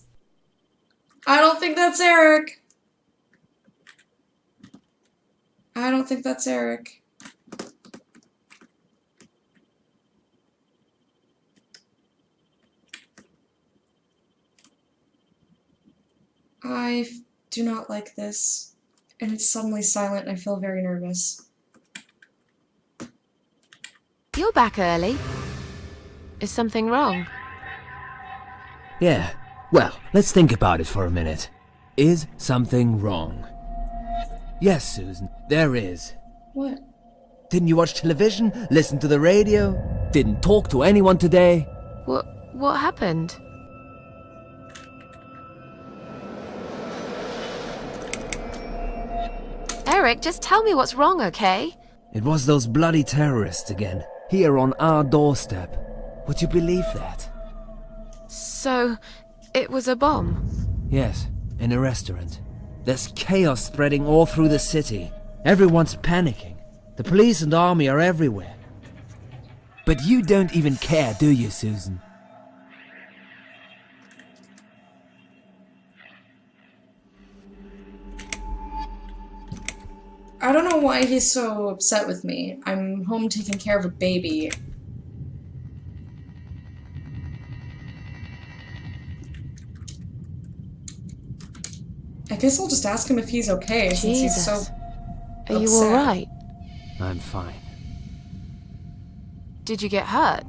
I don't think that's Eric. I don't think that's Eric. I do not like this. And it's suddenly silent and I feel very nervous. You're back early. Is something wrong? Yeah, well, let's think about it for a minute. Is something wrong? Yes, Susan, there is. What? Didn't you watch television? Listen to the radio? Didn't talk to anyone today? What happened? Eric, just tell me what's wrong, okay? It was those bloody terrorists again, here on our doorstep. Would you believe that? So, it was a bomb? Yes, in a restaurant. There's chaos spreading all through the city. Everyone's panicking. The police and army are everywhere. But you don't even care, do you, Susan? I don't know why he's so upset with me. I'm home taking care of a baby. I guess I'll just ask him if he's okay, since he's so Jesus. Are you upset. alright? I'm fine. Did you get hurt?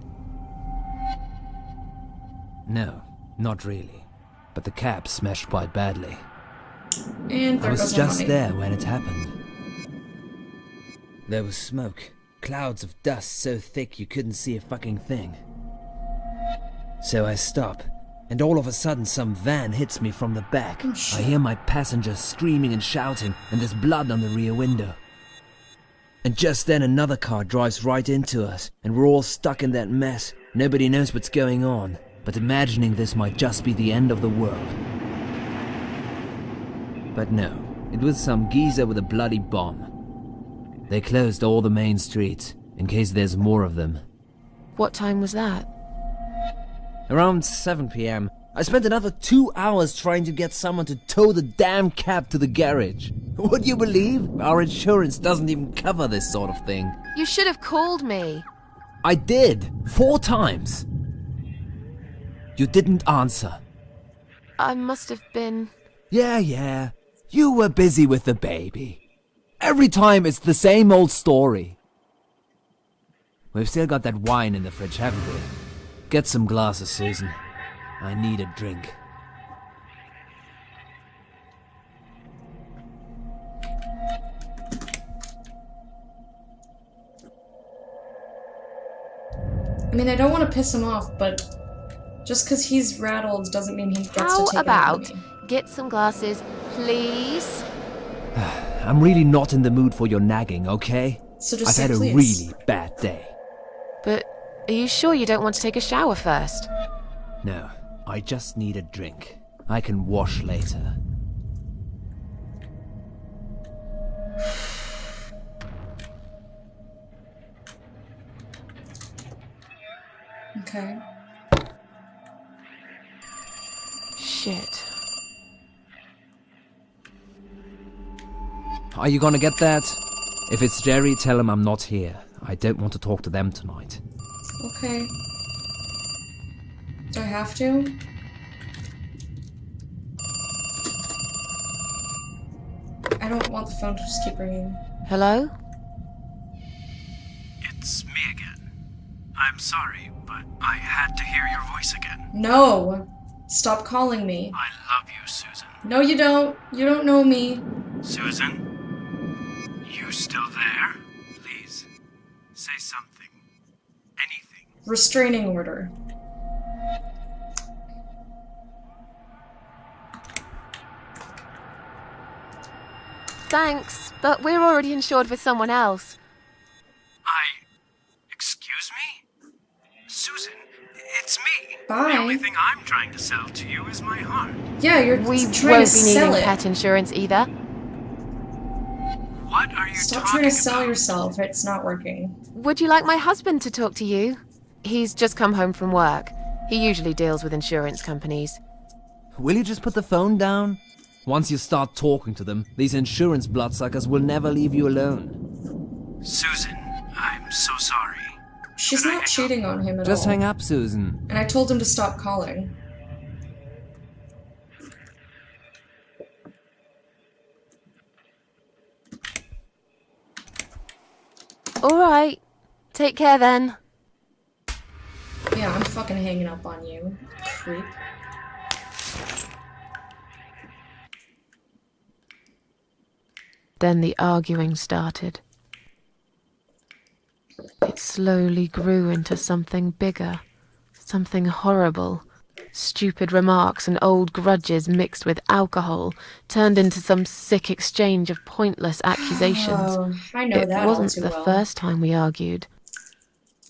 No, not really. But the cab smashed quite badly. And I there was goes my just money. there when it happened. There was smoke, clouds of dust so thick you couldn't see a fucking thing. So I stop, and all of a sudden some van hits me from the back. I hear my passengers screaming and shouting, and there's blood on the rear window. And just then another car drives right into us, and we're all stuck in that mess. Nobody knows what's going on, but imagining this might just be the end of the world. But no, it was some geezer with a bloody bomb. They closed all the main streets, in case there's more of them. What time was that? Around 7 p.m., I spent another 2 hours trying to get someone to tow the damn cab to the garage. Would you believe? Our insurance doesn't even cover this sort of thing. You should have called me. I did, 4 times. You didn't answer. I must have been... Yeah. You were busy with the baby. Every time it's the same old story. We've still got that wine in the fridge, haven't we? Get some glasses, Susan. I need a drink. I mean, I don't want to piss him off, but just because he's rattled doesn't mean he gets How to take about it out of me. get some glasses, please? I'm really not in the mood for your nagging, okay? So just I've say had a please. really bad day. But are you sure you don't want to take a shower first? No, I just need a drink. I can wash later. Okay. Shit. Are you gonna get that? If it's Jerry, tell him I'm not here. I don't want to talk to them tonight. Okay. Do I have to? I don't want the phone to just keep ringing. Hello? It's me again. I'm sorry, but I had to hear your voice again. No! Stop calling me. I love you, Susan. No, you don't. You don't know me. Susan? You still there? Please, say something. Anything. Restraining order. Thanks, but we're already insured with someone else. Excuse me? Susan, it's me. Bye. The only thing I'm trying to sell to you is my heart. Yeah, you're We trying to won't be sell needing it. pet insurance either. What are you Stop talking trying to sell about? yourself. It's not working. Would you like my husband to talk to you? He's just come home from work. He usually deals with insurance companies. Will you just put the phone down? Once you start talking to them, these insurance bloodsuckers will never leave you alone. Susan, I'm so sorry. She's Should I not hang up? cheating on him at Just all. hang up, Susan. And I told him to stop calling. Alright. Take care then. Yeah, I'm fucking hanging up on you, creep. Then the arguing started. It slowly grew into something bigger, something horrible. Stupid remarks and old grudges mixed with alcohol turned into some sick exchange of pointless accusations. Oh, I know It that all wasn't too the well. first time we argued,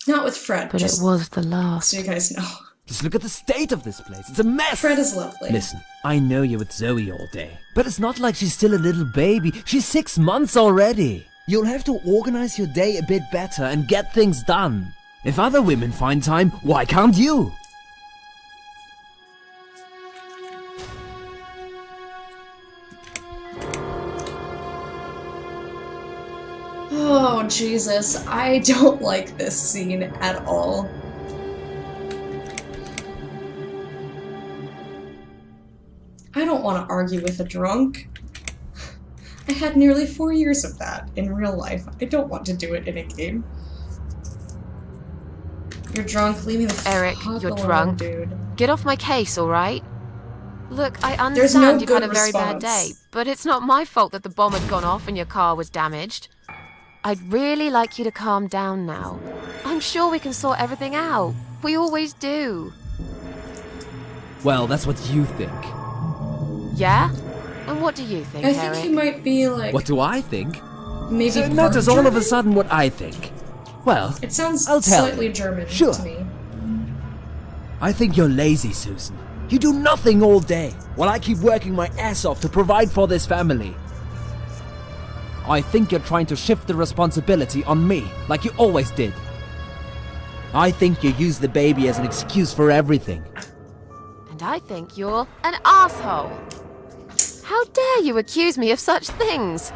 Not with Fred, but just it was the last. so you guys know. Just look at the state of this place. It's a mess. Fred is lovely. Listen, I know you're with Zoe all day, but it's not like she's still a little baby. She's 6 months already. You'll have to organize your day a bit better and get things done. If other women find time, why can't you? Oh, Jesus. I don't like this scene at all. I don't want to argue with a drunk. I had nearly 4 years of that in real life. I don't want to do it in a game. You're drunk, leave me the Eric, fuck you're alone, drunk. dude. Get off my case, alright? Look, I There's no understand you've had a good very bad response. day, but it's not my fault that the bomb had gone off and your car was damaged. I'd really like you to calm down now. I'm sure we can sort everything out. We always do. Well, that's what you think. Yeah? And what do you think, I Eric? think he might be like What do I think? maybe So it part matters all of a German? sudden what I think. Well, It sounds I'll tell slightly you. German Sure. to me. I think you're lazy, Susan. You do nothing all day, while I keep working my ass off to provide for this family. I think you're trying to shift the responsibility on me, like you always did. I think you use the baby as an excuse for everything. And I think you're an asshole. How dare you accuse me of such things?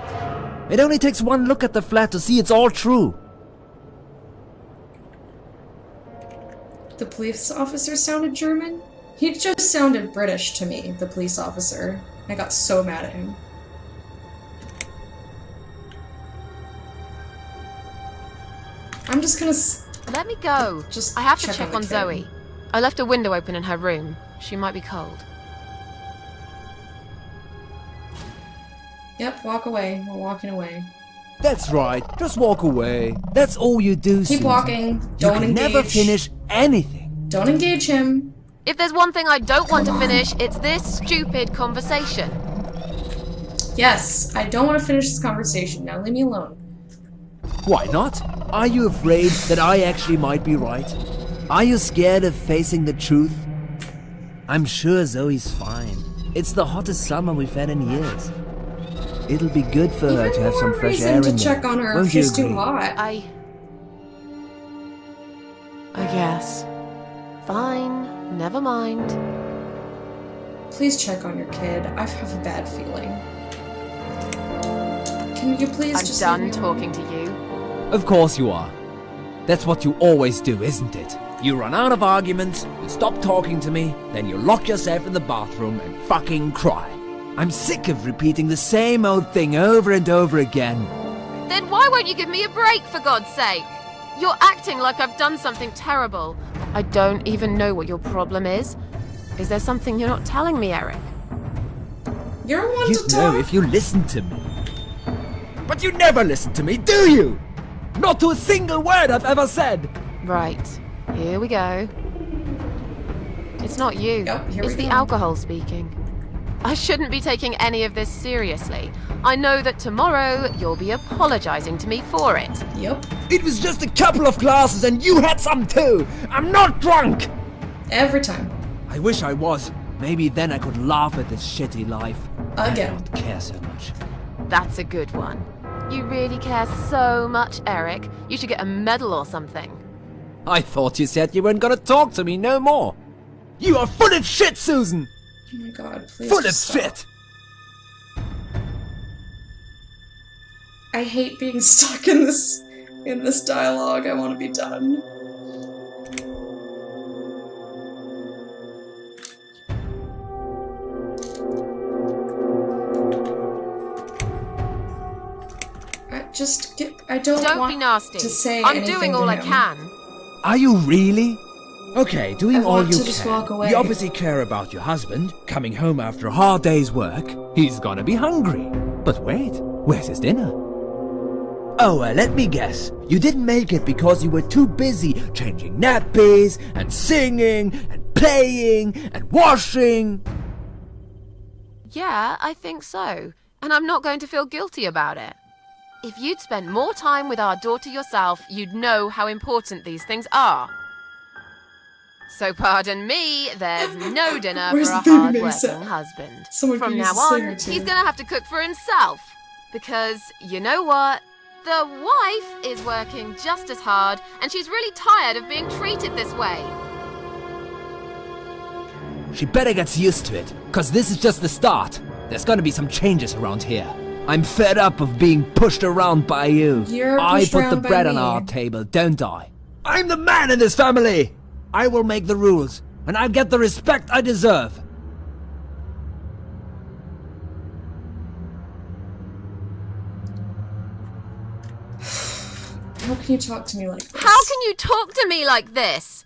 It only takes one look at the flat to see it's all true. The police officer sounded German? He just sounded British to me, the police officer. I got so mad at him. I'm just gonna Let me go. Just I have to check check on on the kid. Zoe. I left a window open in her room. She might be cold. Yep, walk away. We're walking away. That's right, just walk away. That's all you do, Keep Susan. walking. You Don't can engage. never finish anything. Don't engage him. If there's one thing I don't want to Come on. finish, it's this stupid conversation. Yes, I don't want to finish this conversation. Now leave me alone. Why not? Are you afraid that I actually might be right? Are you scared of facing the truth? I'm sure Zoe's fine. It's the hottest summer we've had in years. It'll be good for her Even to have some more fresh air reason in to there. check on her Won't if you she's too agree? hot. I guess. Fine. Never mind. Please check on your kid. I have a bad feeling. Can you please I'm just done leave me alone? talking to you. Of course you are. That's what you always do, isn't it? You run out of arguments, you stop talking to me, then you lock yourself in the bathroom and fucking cry. I'm sick of repeating the same old thing over and over again. Then why won't you give me a break, for God's sake? You're acting like I've done something terrible. I don't even know what your problem is. Is there something you're not telling me, Eric? You're one You'd to know talk. if you listened to me. But But you never listen to me, do you? Not to a single word I've ever said. Right, here we go. It's not you. Yep, here it's we the go. alcohol speaking. I shouldn't be taking any of this seriously. I know that tomorrow you'll be apologizing to me for it. Yep. It was just a couple of glasses and you had some too. I'm not drunk. Every time. I wish I was. Maybe then I could laugh at this shitty life. Again. I don't care so much. That's a good one. You really care so much, Eric. You should get a medal or something. I thought you said you weren't gonna talk to me no more. You are full of shit, Susan. Oh my god, please. Full of just stop. shit. I hate being stuck in this dialogue. I want to be done. I don't Don't want be nasty. to say I'm anything doing to all I him. can. Are you really? Okay, doing I all want you to just can. walk away. You obviously care about your husband. Coming home after a hard day's work, he's gonna be hungry. But wait, where's his dinner? Oh, let me guess. You didn't make it because you were too busy changing nappies, and singing, and playing, and washing. Yeah, I think so. And I'm not going to feel guilty about it. If you'd spent more time with our daughter yourself, you'd know how important these things are. So pardon me, there's no dinner Where's for a the baby Melissa? hard-working husband. Someone From could now use a singer on, too. he's gonna have to cook for himself. Because, you know what? The wife is working just as hard, and she's really tired of being treated this way. She better get used to it, cause this is just the start. There's gonna be some changes around here. I'm fed up of being pushed around by you. You're I pushed put the around by bread on me. our table, don't I? I'm the man in this family! I will make the rules, and I'll get the respect I deserve. How can you talk to me like this? How can you talk to me like this?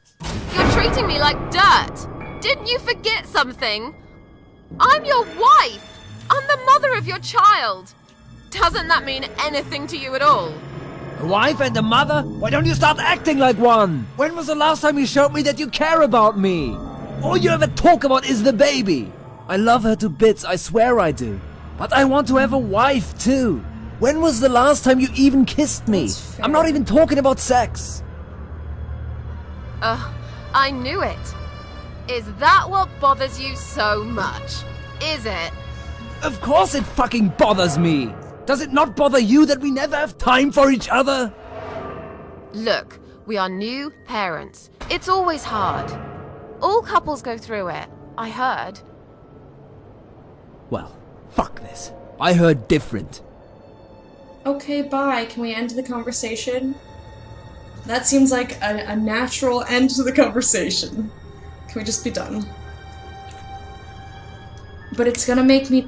You're treating me like dirt. Didn't you forget something? I'm your wife. I'm the mother of your child. Doesn't that mean anything to you at all? A wife and a mother? Why don't you start acting like one? When was the last time you showed me that you care about me? All you ever talk about is the baby. I love her to bits, I swear I do. But I want to have a wife too. When was the last time you even kissed me? That's fair. I'm not even talking about sex. I knew it. Is that what bothers you so much? Is it? Of course it fucking bothers me. Does it not bother you that we never have time for each other? Look, we are new parents. It's always hard. All couples go through it. I heard. Well, fuck this. I heard different. Okay, bye. Can we end the conversation? That seems like a natural end to the conversation. Can we just be done? But it's gonna make me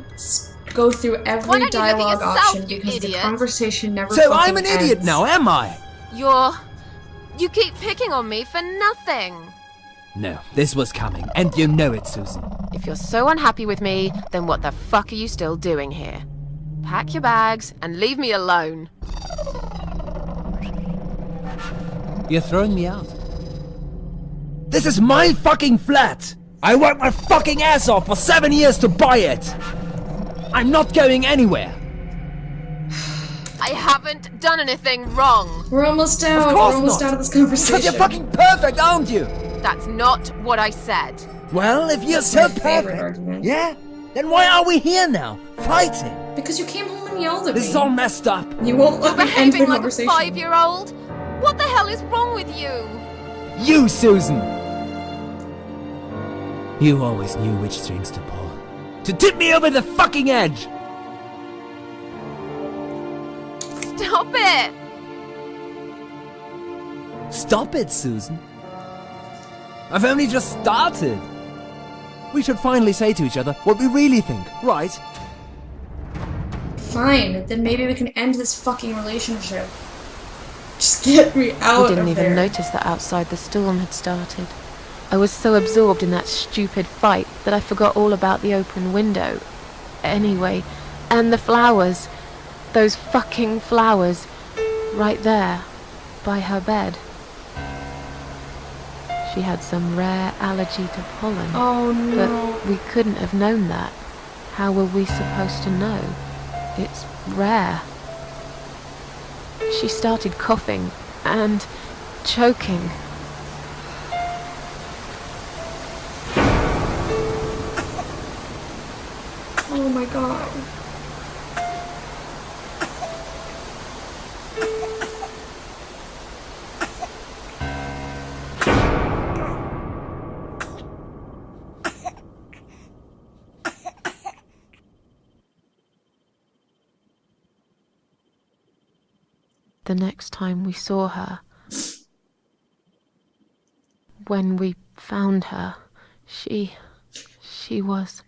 go through Why every don't you look at dialogue yourself, option you because the idiot? conversation never So I'm fucking an idiot ends. now, am I? You keep picking on me for nothing. No, this was coming, and you know it, Susan. If you're so unhappy with me, then what the fuck are you still doing here? Pack your bags and leave me alone. You're throwing me out. This is my fucking flat! I worked my fucking ass off for 7 years to buy it! I'm not going anywhere! I haven't done anything wrong. We're almost out. Of We're course almost not. out of this conversation. Because you're fucking perfect, aren't you? That's not what I said. Well, if you're That's so my favorite perfect, argument. yeah? Then why are we here now? Fighting? Because you came home and yelled at This me. is all messed up. You won't let You're me end the behaving like a conversation. 5-year-old. What the hell is wrong with you? You, Susan! You always knew which strings to pull. To tip me over the fucking edge! Stop it! Stop it, Susan. I've only just started. We should finally say to each other what we really think, right? Fine, then maybe we can end this fucking relationship. Just get me out We didn't of even there. notice that outside the storm had started. I was so absorbed in that stupid fight that I forgot all about the open window. Anyway, and the flowers. those fucking flowers right there by her bed. She had some rare allergy to pollen. Oh no. But we couldn't have known that. How were we supposed to know? It's rare. She started coughing and choking. Oh my god. The next time we saw her, when we found her, she was...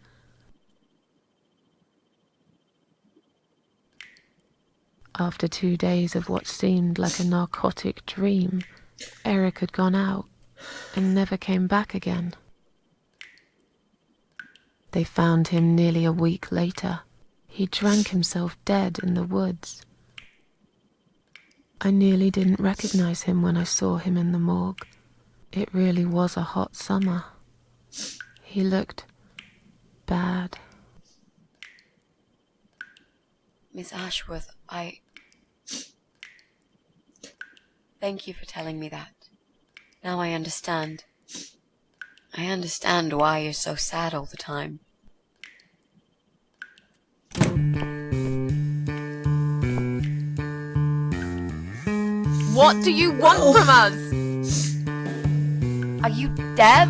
After 2 days of what seemed like a narcotic dream, Eric had gone out and never came back again. They found him nearly a week later. He drank himself dead in the woods. I nearly didn't recognize him when I saw him in the morgue. It really was a hot summer. He looked bad. Miss Ashworth, Thank you for telling me that. Now I understand. I understand why you're so sad all the time. What do you want from us? Are you deaf?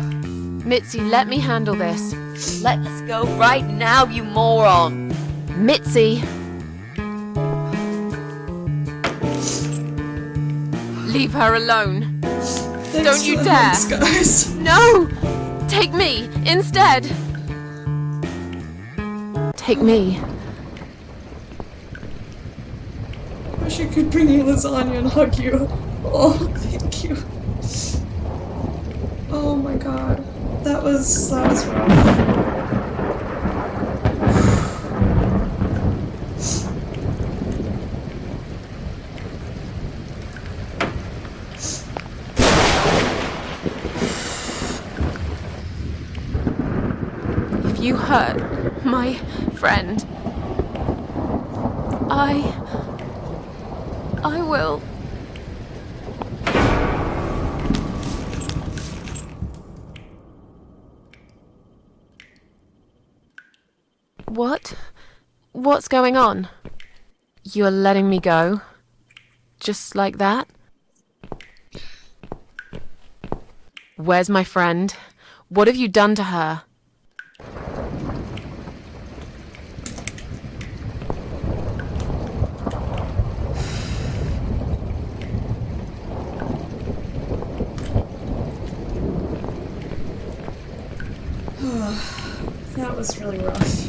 Mitzi, let me handle this. Let us go right now, you moron! Mitzi! Leave her alone. Thanks Don't you for the dare. hugs, guys. No! Take me instead! Take me. I wish I could bring you lasagna and hug you. Oh, thank you. Oh my god. That was rough. If you hurt my friend, I will. What? What's going on? You're letting me go? Just like that? Where's my friend? What have you done to her? That was really rough.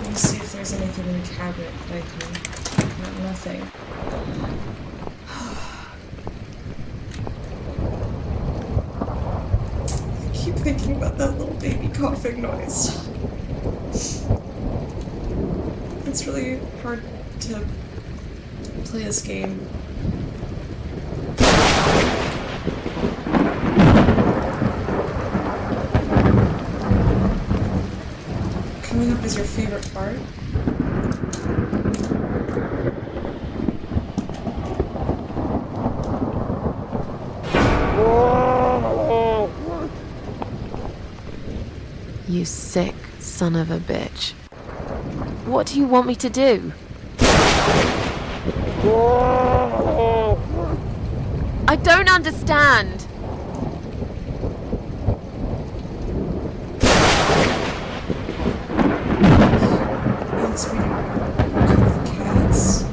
Let me see if there's anything in the cabinet that I can... No, nothing. I keep thinking about that little baby coughing noise. It's really hard to play this game. Coming up is your favorite part? You sick son of a bitch. What do you want me to do? I don't understand. Wants me to cook the cats?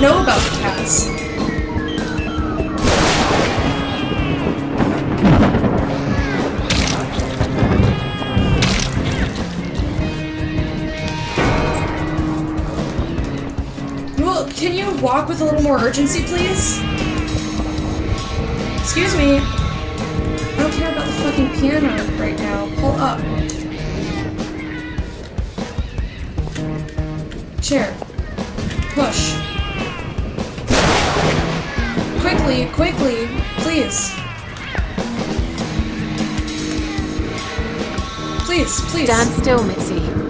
know about the cats. Well, can you walk with a little more urgency, please? Excuse me. I don't care about the fucking piano right now. Pull up. Chair. Push. Quickly, quickly, please. Please, please. Stand still, Mitzi. I'm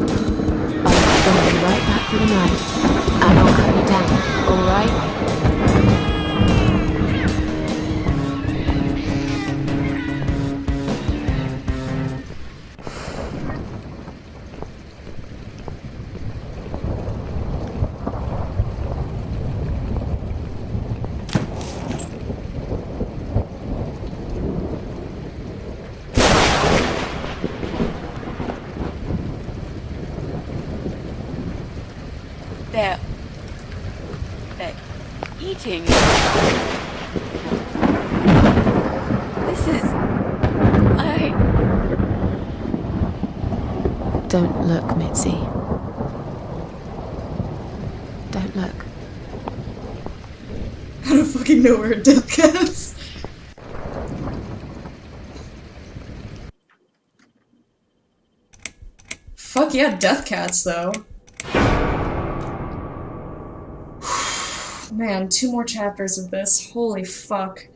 gonna be right back for the night. And I'll cut you down, alright? They're eating. This is... Don't look, Mitzi. Don't look. I don't fucking know where death cats. Fuck yeah, death cats though. Man, 2 more chapters of this. Holy fuck.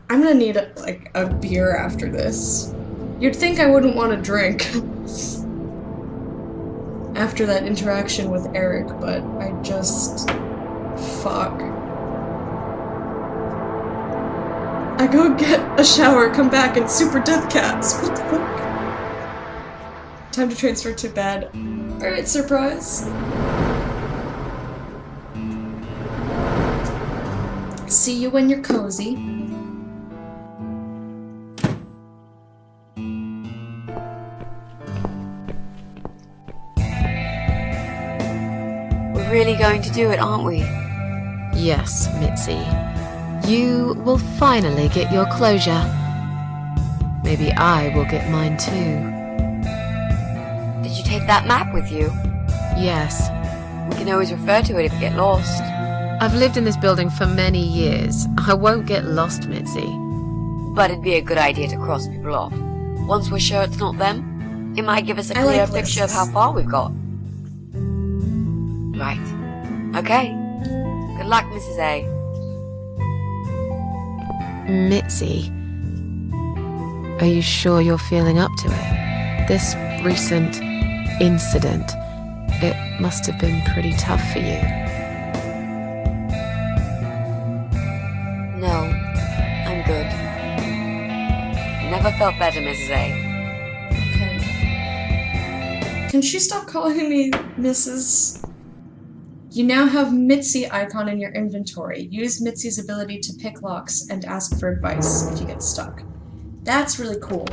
I'm gonna need like a beer after this. You'd think I wouldn't want to drink after that interaction with Eric, but I just... fuck. I go get a shower, come back, and super death cats. What the fuck? Time to transfer to bed. Alright, surprise. See you when you're cozy. We're really going to do it, aren't we? Yes, Mitzi. You will finally get your closure. Maybe I will get mine too. Did you take that map with you? Yes. We can always refer to it if you get lost. I've lived in this building for many years. I won't get lost, Mitzi. But it'd be a good idea to cross people off. Once we're sure it's not them, it might give us a I clear like picture of lists. how far we've got. Right. Okay. Good luck, Mrs. A. Mitzi, are you sure you're feeling up to it? This recent incident, it must have been pretty tough for you. No, I'm good. Never felt better, Mrs. A. Okay. Can she stop calling me Mrs.? You now have Mitzi icon in your inventory. Use Mitzi's ability to pick locks and ask for advice if you get stuck. That's really cool.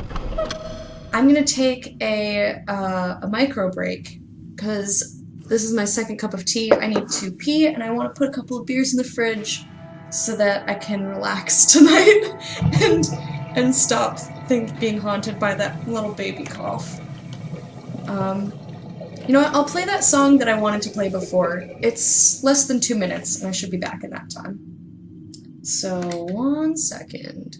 I'm gonna take a micro break because this is my second cup of tea. I need to pee and I want to put a couple of beers in the fridge so that I can relax tonight and stop being haunted by that little baby cough. You know what, I'll play that song that I wanted to play before. It's less than 2 minutes, and I should be back in that time. So, 1 second.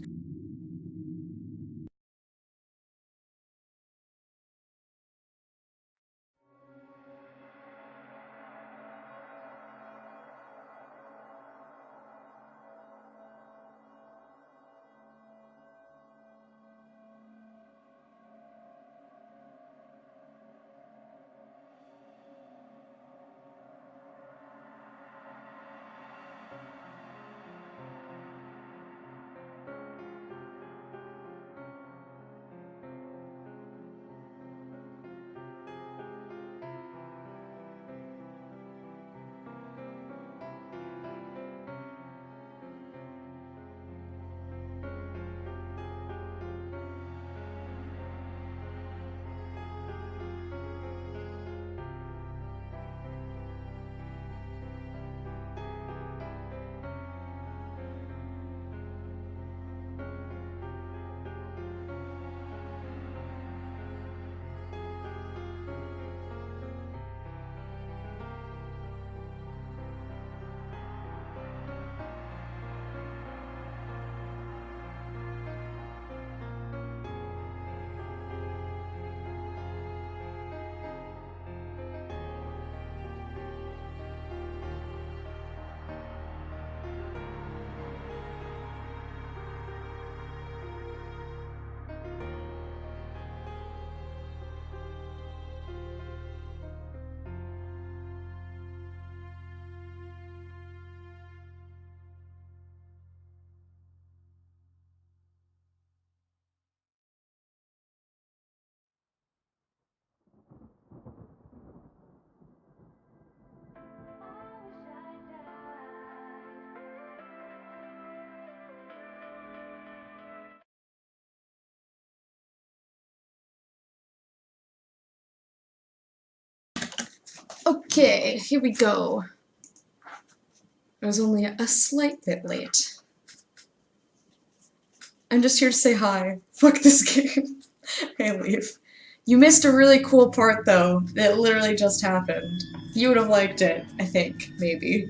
Okay, here we go. I was only a slight bit late. I'm just here to say hi. Fuck this game. Hey, Leaf. You missed a really cool part, though, that literally just happened. You would have liked it, I think, maybe.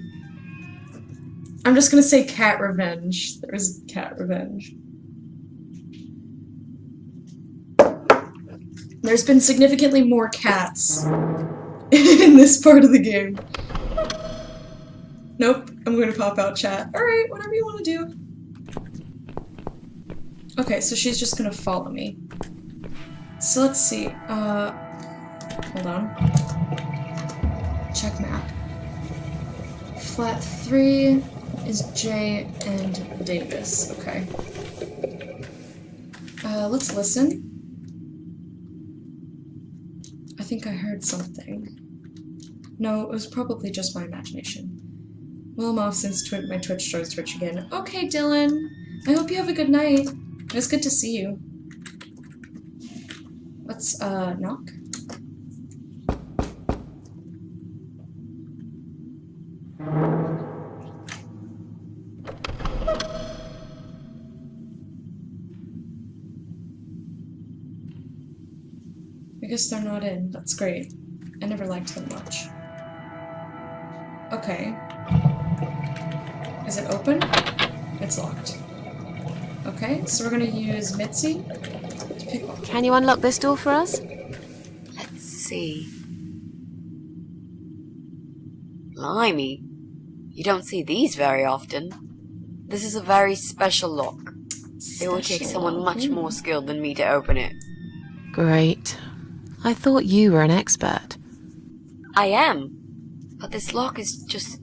I'm just gonna say cat revenge. There was cat revenge. There's been significantly more cats in this part of the game. Nope, I'm going to pop out chat. Alright, whatever you want to do. Okay, so she's just going to follow me. So let's see. Hold on. Check map. Flat 3 is Jay and Davis. Okay. Let's listen. I think I heard something. No, it was probably just my imagination. Well, I'm off since my Twitch starts Twitch again. Okay, Dylan. I hope you have a good night. It was good to see you. Let's, knock. I guess they're not in. That's great. I never liked them much. Okay. Is it open? It's locked. Okay, so we're gonna use Mitzi to pick one. Can you unlock this door for us? Let's see. Blimey. You don't see these very often. This is a very special lock. It would take someone much more skilled than me to open it. Great. I thought you were an expert. I am. But this lock is just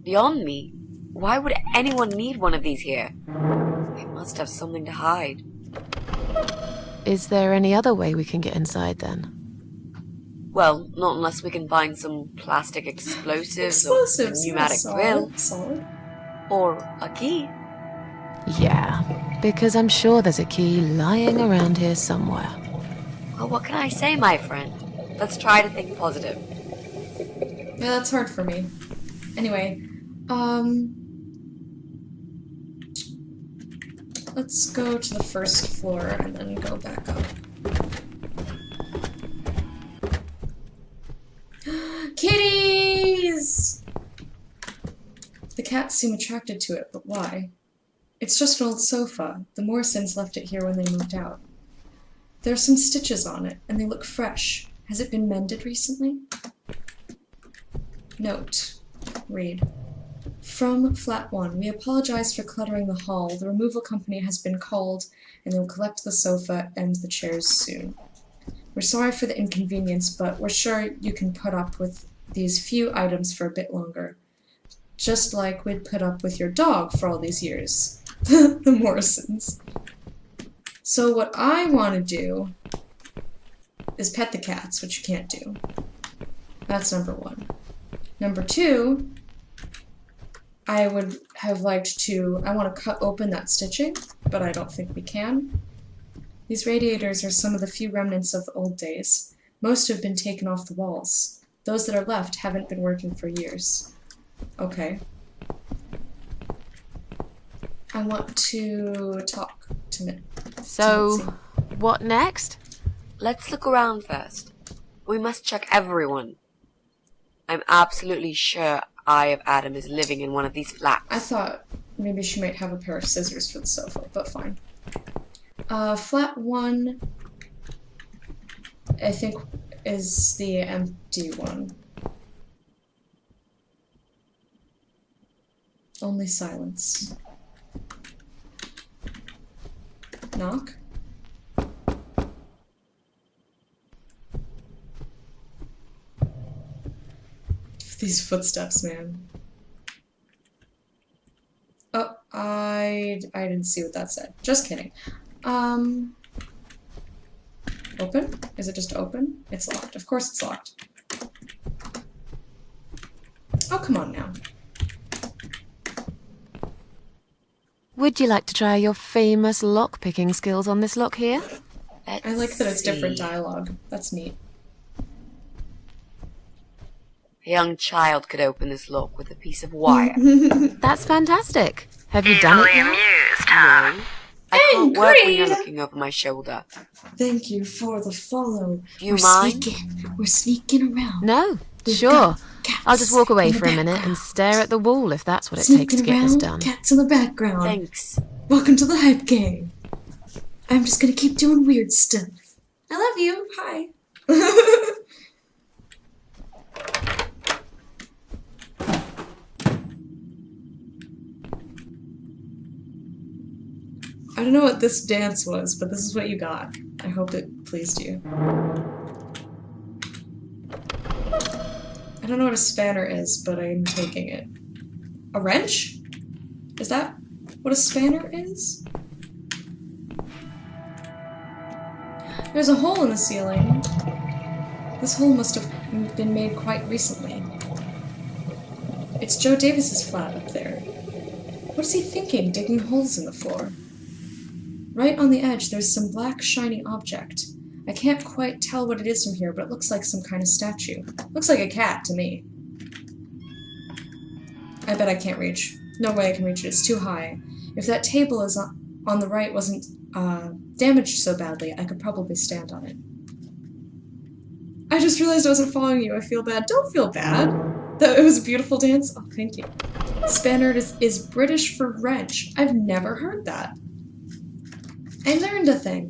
beyond me. Why would anyone need one of these here? They must have something to hide. Is there any other way we can get inside then? Well, not unless we can find some plastic explosives or a pneumatic grill. Solid. Or a key. Yeah, because I'm sure there's a key lying around here somewhere. Well, what can I say, my friend? Let's try to think positive. Yeah, that's hard for me. Anyway, let's go to the first floor and then go back up. Kitties! The cats seem attracted to it, but why? It's just an old sofa. The Morrisons left it here when they moved out. There are some stitches on it, and they look fresh. Has it been mended recently? Note. Read. From Flat 1, we apologize for cluttering the hall. The removal company has been called, and they will collect the sofa and the chairs soon. We're sorry for the inconvenience, but we're sure you can put up with these few items for a bit longer. Just like we'd put up with your dog for all these years. The Morrisons. So what I want to do is pet the cats, which you can't do. That's number 1. Number 2, I would have liked to, I want to cut open that stitching, but I don't think we can. These radiators are some of the few remnants of the old days. Most have been taken off the walls. Those that are left haven't been working for years. Okay. I want to talk to Mitzi. So, what next? Let's look around first. We must check everyone. I'm absolutely sure Eye of Adam is living in one of these flats. I thought maybe she might have a pair of scissors for the sofa, but fine. Flat 1, I think, is the empty one. Only silence. Knock. These footsteps, man. Oh, I didn't see what that said. Just kidding. Open? Is it just open? It's locked. Of course it's locked. Oh, come on now. Would you like to try your famous lock-picking skills on this lock here? I like that it's different dialogue. That's neat. A young child could open this lock with a piece of wire. That's fantastic. Have you done it yet? No. I can't work when you're looking over my shoulder. Thank you for the follow. Do you mind? We're sneaking around. No, We've sure. got cats I'll just walk away in the for a minute background. and stare at the wall if that's what it Sneaking takes to get this around, done. Cats in the background. Thanks. Welcome to the Hype Gang. I'm just gonna keep doing weird stuff. I love you. Hi. I don't know what this dance was, but this is what you got. I hope it pleased you. I don't know what a spanner is, but I'm taking it. A wrench? Is that what a spanner is? There's a hole in the ceiling. This hole must have been made quite recently. It's Joe Davis's flat up there. What is he thinking, digging holes in the floor? Right on the edge, there's some black, shiny object. I can't quite tell what it is from here, but it looks like some kind of statue. Looks like a cat to me. I bet I can't reach. No way I can reach it. It's too high. If that table is on the right wasn't damaged so badly, I could probably stand on it. I just realized I wasn't following you. I feel bad. Don't feel bad. It was a beautiful dance. Oh, thank you. Spanner is British for wrench. I've never heard that. I learned a thing.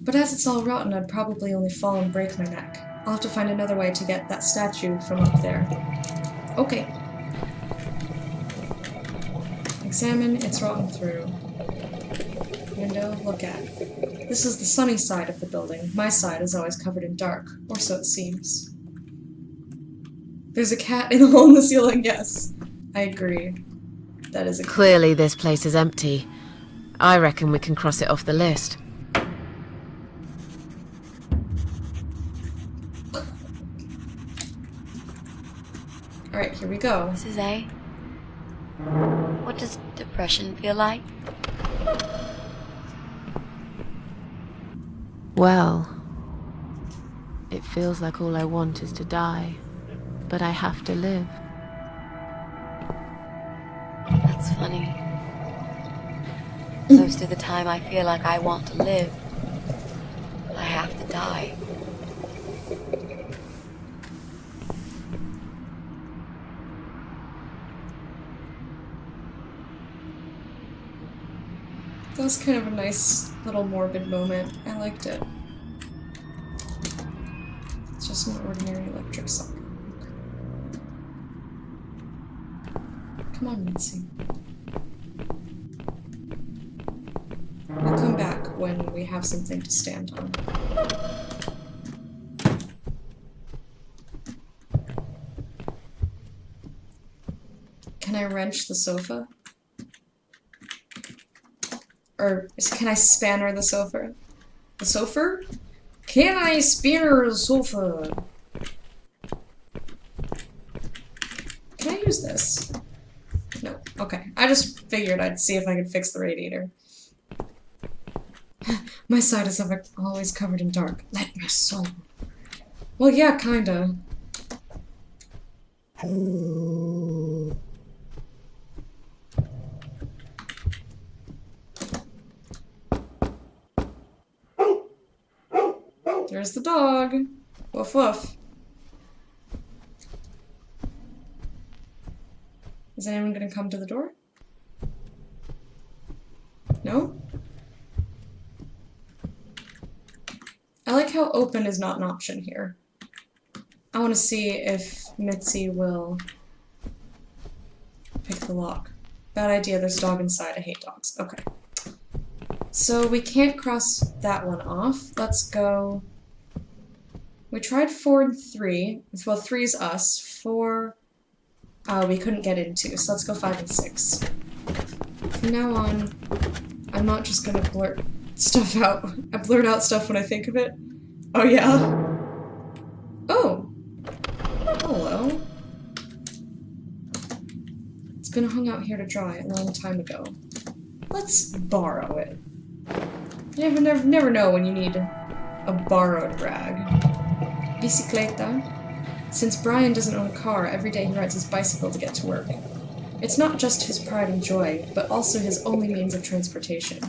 But as it's all rotten, I'd probably only fall and break my neck. I'll have to find another way to get that statue from up there. Okay. Examine, it's rotten through. Window, look at. This is the sunny side of the building. My side is always covered in dark, or so it seems. There's a cat in a hole in the ceiling, yes. I agree. That is a cat. Clearly this place is empty. I reckon we can cross it off the list. Alright, here we go. Mrs. A, what does depression feel like? Well, it feels like all I want is to die, but I have to live. That's funny. Most of the time I feel like I want to live. I have to die. That was kind of a nice little morbid moment. I liked it. It's just an ordinary electric socket. Come on, Mitzi. We'll come back when we have something to stand on. Can I wrench the sofa? Or can I spanner the sofa? The sofa? Can I spanner the sofa? Can I use this? No. Okay. I just figured I'd see if I could fix the radiator. My side is always covered in dark. Let my soul. Well, yeah, kinda. There's the dog. Woof woof. Is anyone gonna come to the door? No? I like how open is not an option here. I want to see if Mitzi will pick the lock. Bad idea, there's a dog inside. I hate dogs. Okay. So we can't cross that one off. Let's go... We tried 4 and 3. Well, 3 is us. 4, we couldn't get into, so let's go 5 and 6. From now on, I'm not just gonna blurt stuff out. I blurt out stuff when I think of it. Oh, yeah? Oh! Hello. It's been hung out here to dry a long time ago. Let's borrow it. You never know when you need a borrowed rag. Bicicleta. Since Brian doesn't own a car, every day he rides his bicycle to get to work. It's not just his pride and joy, but also his only means of transportation.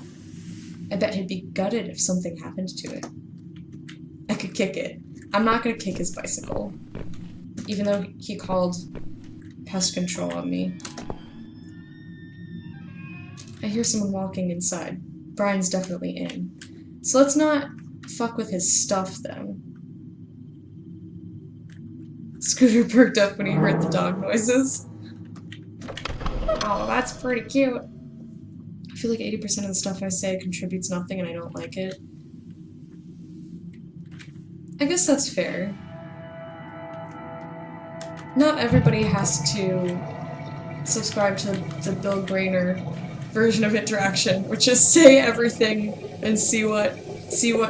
I bet he'd be gutted if something happened to it. I could kick it. I'm not gonna kick his bicycle. Even though he called pest control on me. I hear someone walking inside. Brian's definitely in. So let's not fuck with his stuff then. Scooter perked up when he heard the dog noises. Oh, that's pretty cute. I feel like 80% of the stuff I say contributes nothing and I don't like it. I guess that's fair. Not everybody has to subscribe to the Bill Grainer version of interaction, which is say everything and see what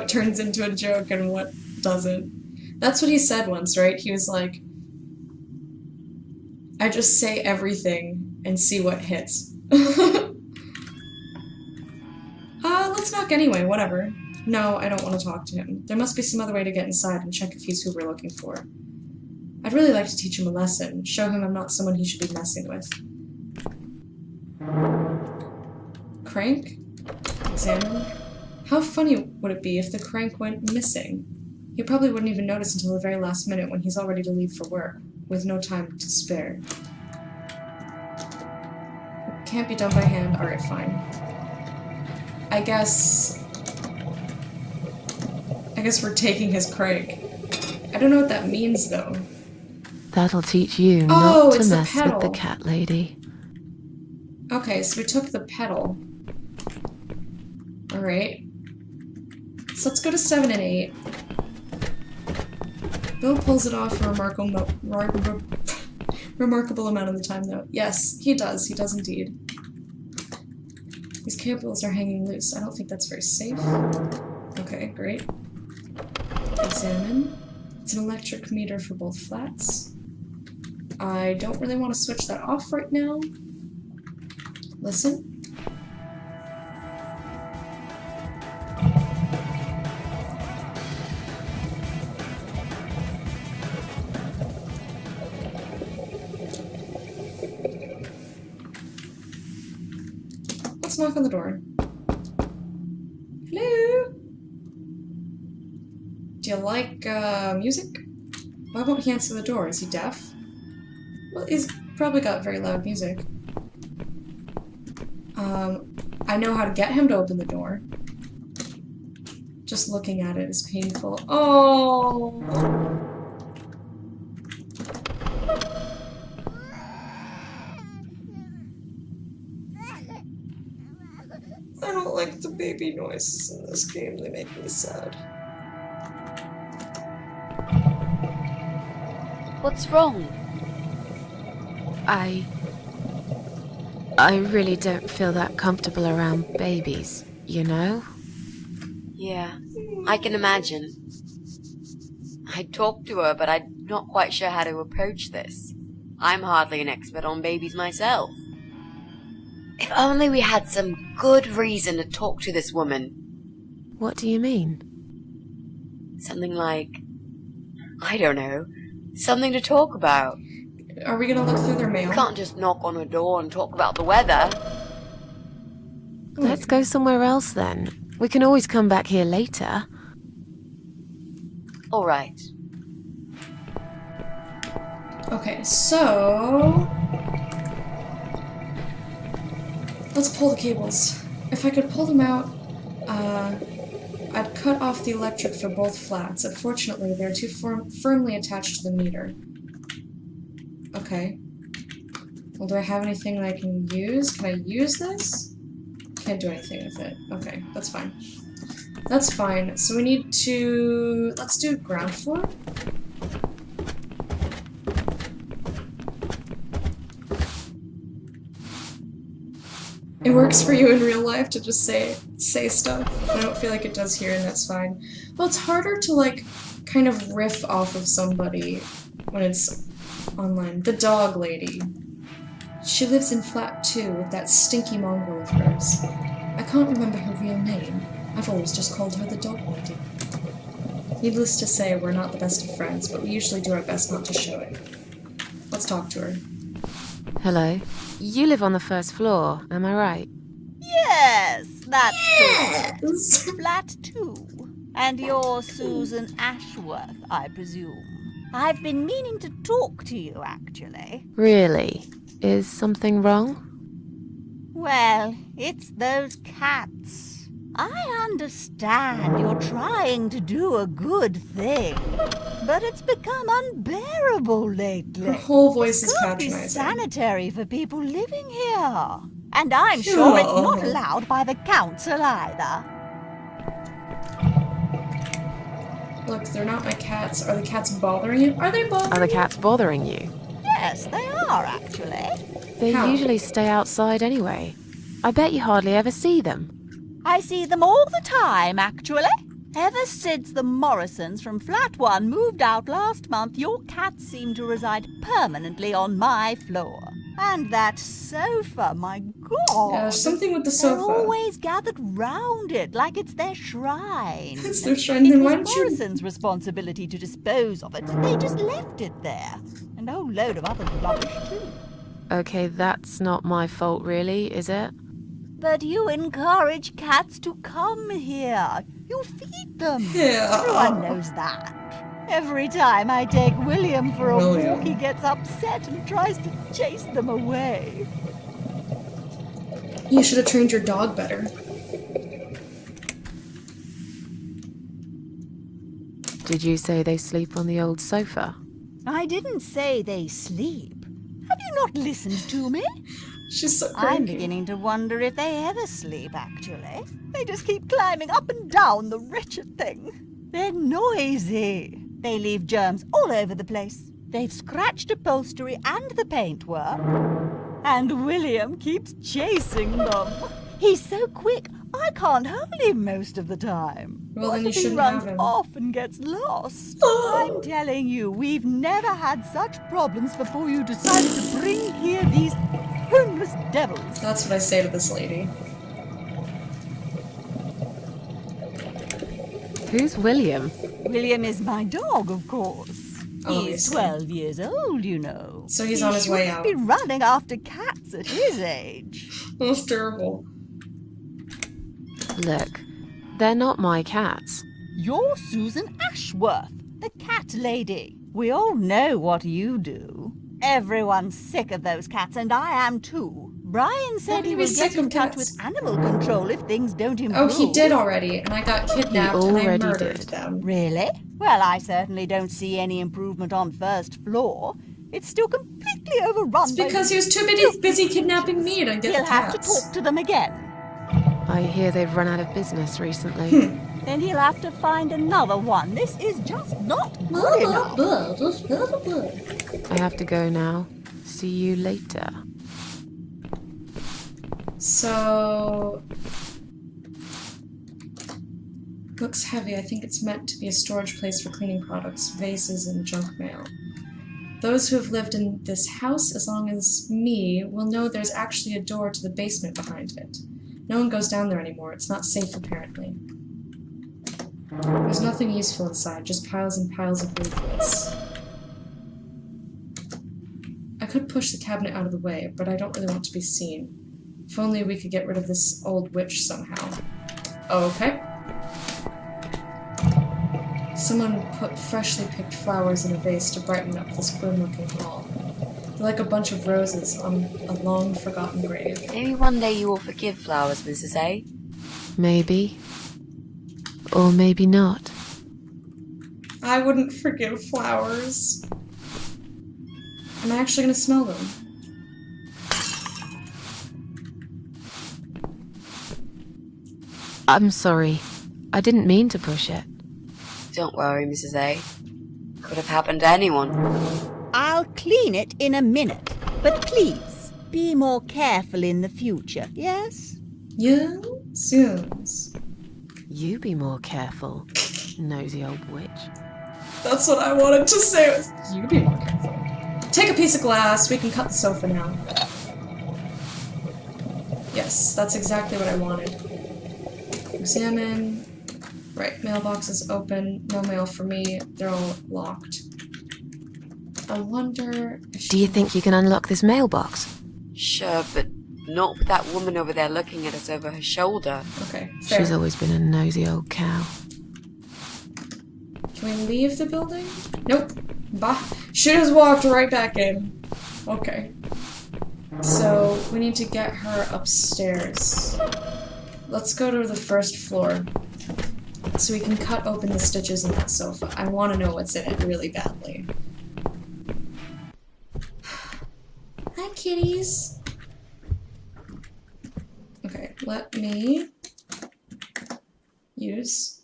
turns into a joke and what doesn't. That's what he said once, right? He was like, I just say everything and see what hits. Let's knock anyway, whatever. No, I don't want to talk to him. There must be some other way to get inside and check if he's who we're looking for. I'd really like to teach him a lesson, show him I'm not someone he should be messing with. Crank? Examine? How funny would it be if the crank went missing? He probably wouldn't even notice until the very last minute when he's all ready to leave for work, with no time to spare. Can't be done by hand. Alright, fine. I guess we're taking his crank. I don't know what that means, though. That'll teach you not to mess with the cat lady. Okay, so we took the pedal. Alright. So let's go to 7 and 8. Bill pulls it off a remarkable amount of the time, though. Yes, he does. He does indeed. These cables are hanging loose. I don't think that's very safe. Okay, great. Examine. It's an electric meter for both flats. I don't really want to switch that off right now. Listen. Let's knock on the door. Hello? Do you like music? Why won't he answer the door? Is he deaf? Well, he's probably got very loud music. I know how to get him to open the door. Just looking at it is painful. Oh! I don't like the baby noises in this game. They make me sad. What's wrong? I really don't feel that comfortable around babies, you know? Yeah, I can imagine. I talked to her, but I'm not quite sure how to approach this. I'm hardly an expert on babies myself. If only we had some good reason to talk to this woman. What do you mean? Something like, I don't know, something to talk about. Are we gonna look through their mail? We can't just knock on her door and talk about the weather. Let's go somewhere else then. We can always come back here later. All right. Okay, so... let's pull the cables. If I could pull them out, I'd cut off the electric for both flats. Unfortunately, they're too firmly attached to the meter. Okay. Well, do I have anything that I can use? Can I use this? Can't do anything with it. Okay, that's fine. That's fine. So we need to... let's do ground floor. It works for you in real life to just say stuff. I don't feel like it does here, and that's fine. Well, it's harder to, like, kind of riff off of somebody when it's online. The dog lady. She lives in flat 2 with that stinky mongrel of hers. I can't remember her real name. I've always just called her the dog lady. Needless to say, we're not the best of friends, but we usually do our best not to show it. Let's talk to her. Hello. You live on the first floor, am I right? Yes, that's correct. Yes! Flat 2. And you're Susan Ashworth, I presume. I've been meaning to talk to you, actually. Really? Is something wrong? Well, it's those cats. I understand you're trying to do a good thing, but it's become unbearable lately. Her whole voice is Can't be patronizing. sanitary for people living here. And I'm sure it's not allowed by the council either. Look, they're not my cats. Are the cats bothering you? Are they bothering Are the cats bothering you? Yes, they are, actually. They How? usually stay outside anyway. I bet you hardly ever see them. I see them all the time, actually. Ever since the Morrisons from Flat 1 moved out last month, your cats seem to reside permanently on my floor. And that sofa, my God! Yeah, there's something with the They're sofa. always gathered round it, like it's their shrine. It's their shrine, It then why was don't you... Morrison's responsibility to dispose of it. They just left it there. And a whole load of other rubbish, too. Okay, that's not my fault really, is it? But you encourage cats to come here. You feed them. Yeah. Everyone knows that. Every time I take William for a William. walk, he gets upset and tries to chase them away. You should have trained your dog better. Did you say they sleep on the old sofa? I didn't say they sleep. Have you not listened to me? She's so I'm cranky. beginning to wonder if they ever sleep, actually. They just keep climbing up and down the wretched thing. They're noisy. They leave germs all over the place. They've scratched upholstery and the paintwork. And William keeps chasing them. He's so quick, I can't hold him most of the time. Well, What then you if he shouldn't runs have him. off and gets lost? Oh. I'm telling you, we've never had such problems before you decided to bring here these homeless devils. That's what I say to this lady. Who's William? William is my dog, of course. He's Obviously. 12 years old, you know. So he's on his way shouldn't out. be running after cats at his age. That's terrible. Look, they're not my cats. You're Susan Ashworth, the cat lady. We all know what you do. Everyone's sick of those cats, and I am too. Brian said he Why are will we sick get in of touch cats? with animal control if things don't improve. Oh, he did already, and I got kidnapped and I already murdered did. them. Really? Well, I certainly don't see any improvement on first floor. It's still completely overrun. It's because he was too busy kidnapping me to get He'll the have to cats. talk to them again. I hear they've run out of business recently. Then he'll have to find another one. This is just not good enough. I have to go now. See you later. So... looks heavy. I think it's meant to be a storage place for cleaning products, vases, and junk mail. Those who have lived in this house as long as me will know there's actually a door to the basement behind it. No one goes down there anymore. It's not safe, apparently. There's nothing useful inside, just piles and piles of leaflets. I could push the cabinet out of the way, but I don't really want to be seen. If only we could get rid of this old witch somehow. Okay. Someone put freshly picked flowers in a vase to brighten up this grim-looking hall. They're like a bunch of roses on a long-forgotten grave. Maybe one day you will forgive flowers, Mrs. A. Maybe. Or maybe not. I wouldn't forgive flowers. I'm actually gonna smell them. I'm sorry. I didn't mean to push it. Don't worry, Mrs. A. Could have happened to anyone. I'll clean it in a minute. But please, be more careful in the future, yes? Yes. You be more careful, nosy old witch. That's what I wanted to say was, you be more careful. Take a piece of glass, we can cut the sofa now. Yes, that's exactly what I wanted. Examine. Right, mailbox is open. No mail for me. They're all locked. I wonder if Do you think you can unlock this mailbox? Sure, but not with that woman over there looking at us over her shoulder. Okay, fair. She's always been a nosy old cow. Can we leave the building? Nope. Bah. She just walked right back in. Okay. So, we need to get her upstairs. Let's go to the first floor. So we can cut open the stitches in that sofa. I want to know what's in it really badly. Hi, kitties. Okay, let me use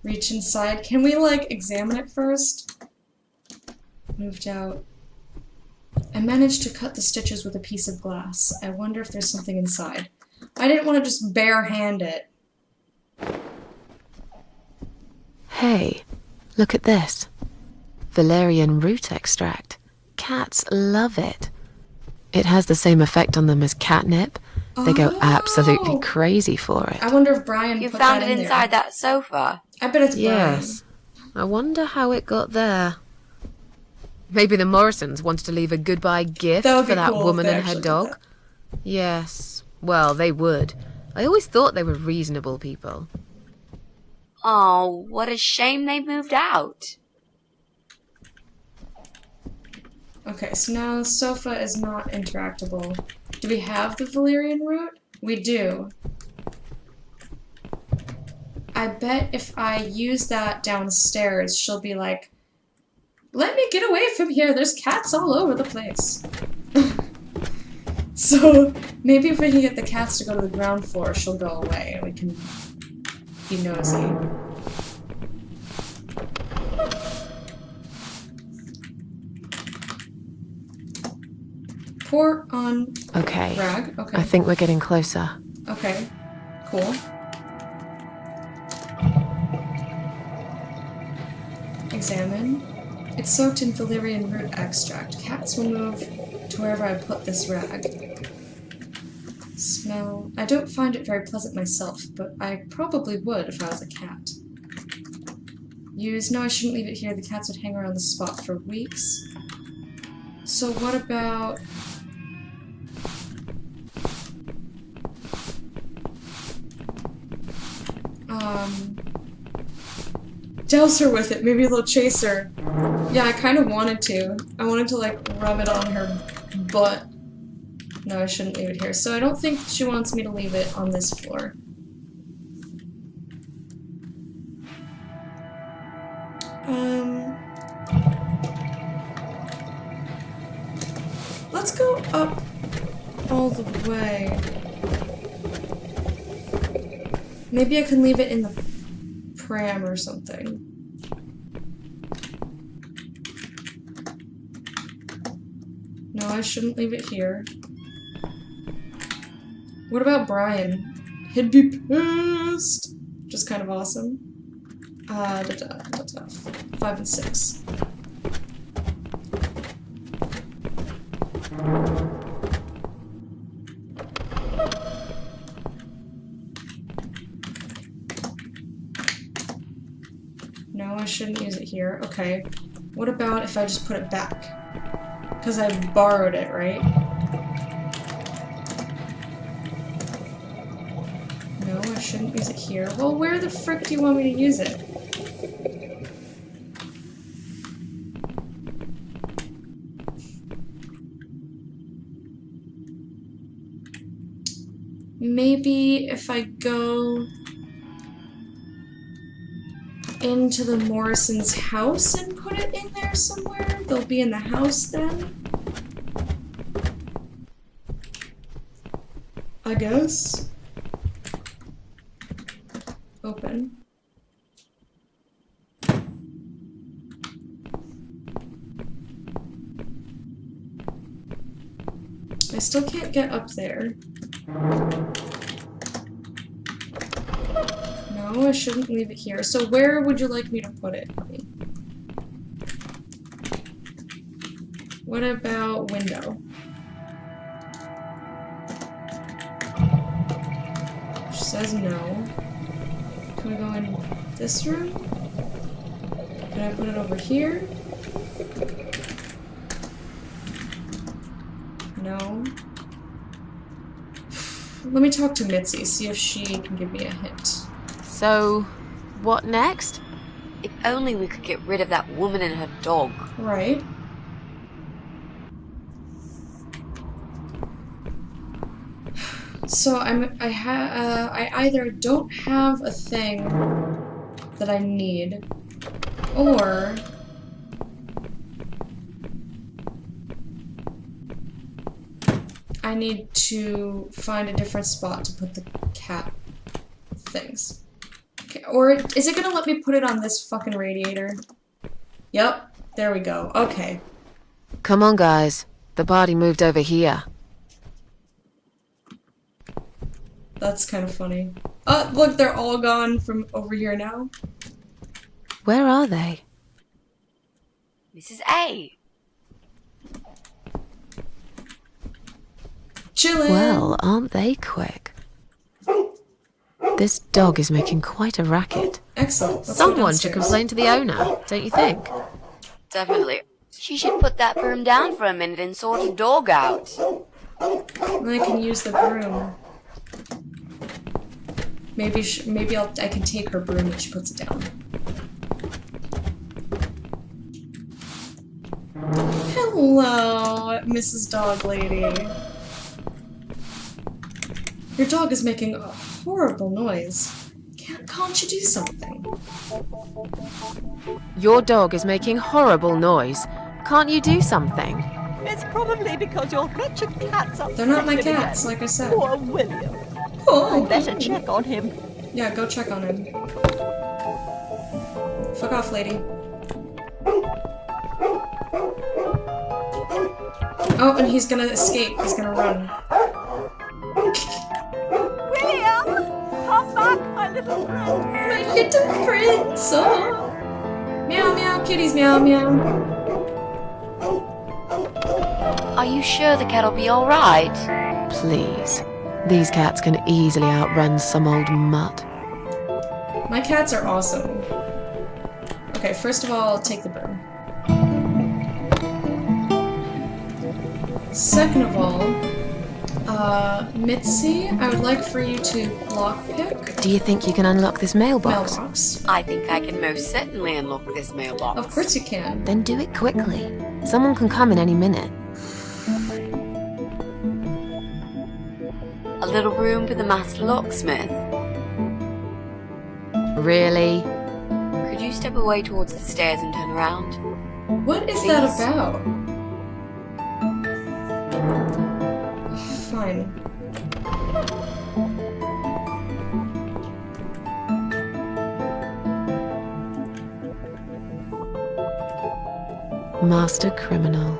reach inside. Can we, like, examine it first? Moved out. I managed to cut the stitches with a piece of glass. I wonder if there's something inside. I didn't want to just bare hand it. Hey, look at this. Valerian root extract. Cats love it. It has the same effect on them as catnip. They go absolutely crazy for it. I wonder if Brian You put found that it in inside there. that sofa? I bet it's Yes. I wonder how it got there. Maybe the Morrisons wanted to leave a goodbye gift That would be for that cool if woman they and her actually did dog. that. Yes. Well, they would. I always thought they were reasonable people. Oh, what a shame they moved out. Okay, so now the sofa is not interactable. Do we have the Valerian root? We do. I bet if I use that downstairs, she'll be like, let me get away from here, there's cats all over the place. So, maybe if we can get the cats to go to the ground floor, she'll go away and we can be nosy. Pour on Okay. rag. Okay. I think we're getting closer. Okay. Cool. Examine. It's soaked in valerian root extract. Cats will move to wherever I put this rag. Smell. I don't find it very pleasant myself, but I probably would if I was a cat. Use. No, I shouldn't leave it here. The cats would hang around the spot for weeks. So what about... douse her with it. Maybe they'll chase her. Yeah, I kind of wanted to. I wanted to, like, rub it on her butt. No, I shouldn't leave it here. So I don't think she wants me to leave it on this floor. Let's go up all the way. Maybe I can leave it in the pram or something. No, I shouldn't leave it here. What about Brian? He'd be pissed! Which is kind of awesome. 5 and 6. No, I shouldn't use it here. Okay. What about if I just put it back? Because I borrowed it, right? No, I shouldn't use it here. Well, where the frick do you want me to use it? Maybe if I go into the Morrison's house and put it in there somewhere? They'll be in the house then? I guess. Open. I still can't get up there. No, I shouldn't leave it here. So where would you like me to put it? What about window? says no. Can we go in this room? Can I put it over here? No. Let me talk to Mitzi, see if she can give me a hint. So, what next? If only we could get rid of that woman and her dog. Right. So I either don't have a thing that I need, or I need to find a different spot to put the cat things. Okay, or is it gonna let me put it on this fucking radiator? Yep, there we go. Okay. Come on, guys. The party moved over here. That's kind of funny. Oh, look, they're all gone from over here now. Where are they? Mrs. A. Chillin'. Well, aren't they quick? This dog is making quite a racket. Excellent. Let's go Someone should downstairs. complain to the owner, don't you think? Definitely. She should put that broom down for a minute and sort a dog out. Then I can use the broom. Maybe I can take her broom when she puts it down. Hello, Mrs. Dog Lady. Your dog is making a horrible noise. Can't you do something? Your dog is making horrible noise. Can't you do something? It's probably because your wretched cat's upset They're not my him cats, again. like I said. Poor William. Oh, I better check on him. Yeah, go check on him. Fuck off, lady. Oh, and he's gonna escape. He's gonna run. William! Come back, my little prince! My little prince! Oh. Meow meow, kitties meow meow. Are you sure the cat'll be alright? Please. These cats can easily outrun some old mutt. My cats are awesome. Okay, first of all, I'll take the broom. Second of all, Mitzi, I would like for you to lockpick Do you think you can unlock this mailbox? mailbox. I think I can most certainly unlock this mailbox. Of course you can. Then do it quickly. Someone can come in any minute. A little room for the master locksmith. Really? Could you step away towards the stairs and turn around? What is that Please? about? Fine. Master criminal,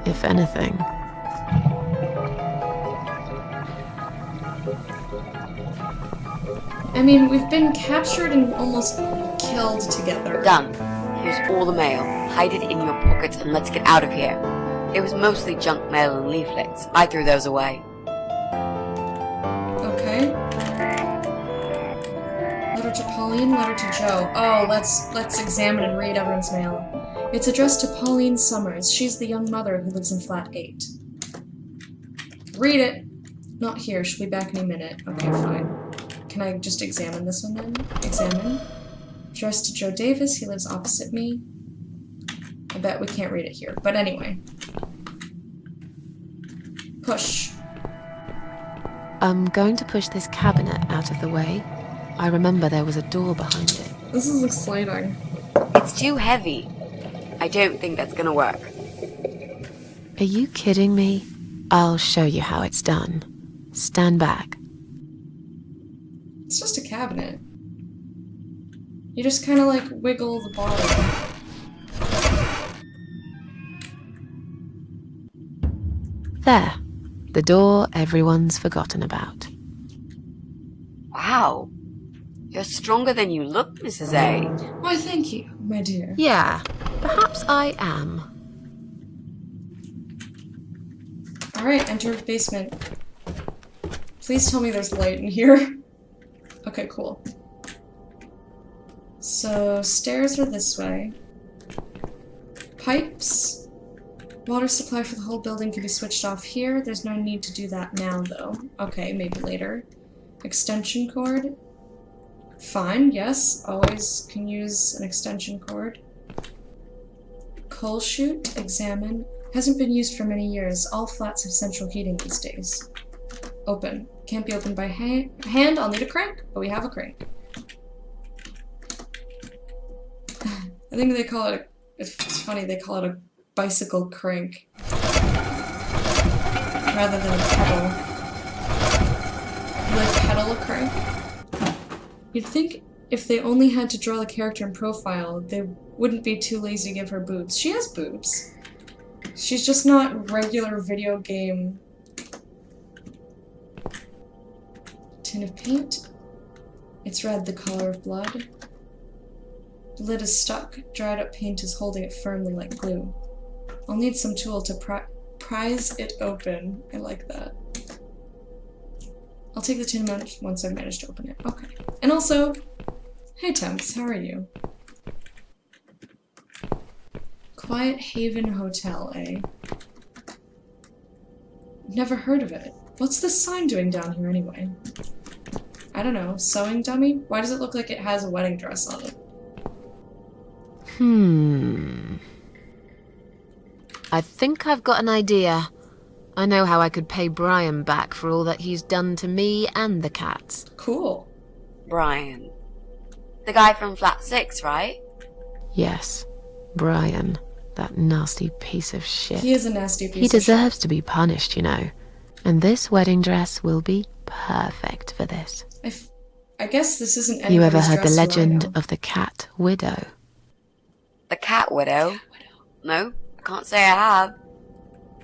if anything. I mean, we've been captured and almost killed together. Done. Here's all the mail. Hide it in your pockets and let's get out of here. It was mostly junk mail and leaflets. I threw those away. Okay. Letter to Pauline, letter to Joe. Oh, let's examine and read everyone's mail. It's addressed to Pauline Summers. She's the young mother who lives in flat 8. Read it. Not here. She'll be back any minute. Okay, fine. Can I just examine this one then? Examine. Addressed to Joe Davis. He lives opposite me. I bet we can't read it here. But anyway. Push. I'm going to push this cabinet out of the way. I remember there was a door behind it. This is exciting. It's too heavy. I don't think that's gonna work. Are you kidding me? I'll show you how it's done. Stand back. It's just a cabinet. You just kind of like wiggle the bottom. There. The door everyone's forgotten about. Wow. You're stronger than you look, Mrs. A. Why, thank you, my dear. Yeah, perhaps I am. Alright, enter the basement. Please tell me there's light in here. Okay, cool. So, stairs are this way. Pipes. Water supply for the whole building can be switched off here. There's no need to do that now, though. Okay, maybe later. Extension cord. Fine, yes. Always can use an extension cord. Coal chute. Examine. Hasn't been used for many years. All flats have central heating these days. Open. Can't be opened by hand. I'll need a crank, but we have a crank. I think they call it it's funny, they call it a bicycle crank. Rather than a pedal. You like pedal a crank? You'd think if they only had to draw the character in profile, they wouldn't be too lazy to give her boobs. She has boobs. She's just not regular video game. Tin of paint. It's red, the color of blood. The lid is stuck. Dried up paint is holding it firmly like glue. I'll need some tool to prise it open. I like that. I'll take the tin out once I've managed to open it. Okay. And also, hey Temps, how are you? Quiet Haven Hotel, eh? Never heard of it. What's this sign doing down here anyway? I don't know. Sewing dummy? Why does it look like it has a wedding dress on it? I think I've got an idea. I know how I could pay Brian back for all that he's done to me and the cats. Cool. Brian. The guy from Flat 6, right? Yes, Brian. That nasty piece of shit. He is a nasty piece of shit. He deserves to be punished, you know. And this wedding dress will be perfect for this. I guess this isn't anybody's You ever heard the dress legend who I know. of the Cat Widow? The Cat Widow? No, I can't say I have.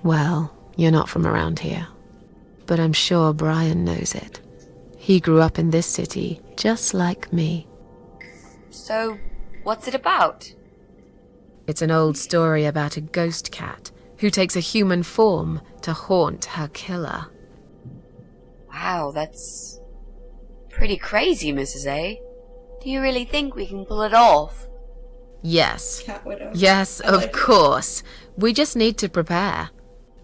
Well, you're not from around here. But I'm sure Brian knows it. He grew up in this city, just like me. So, what's it about? It's an old story about a ghost cat who takes a human form to haunt her killer. Wow, that's pretty crazy, Mrs. A. Do you really think we can pull it off? Yes. Cat Widow. Yes, I of like it. course. We just need to prepare.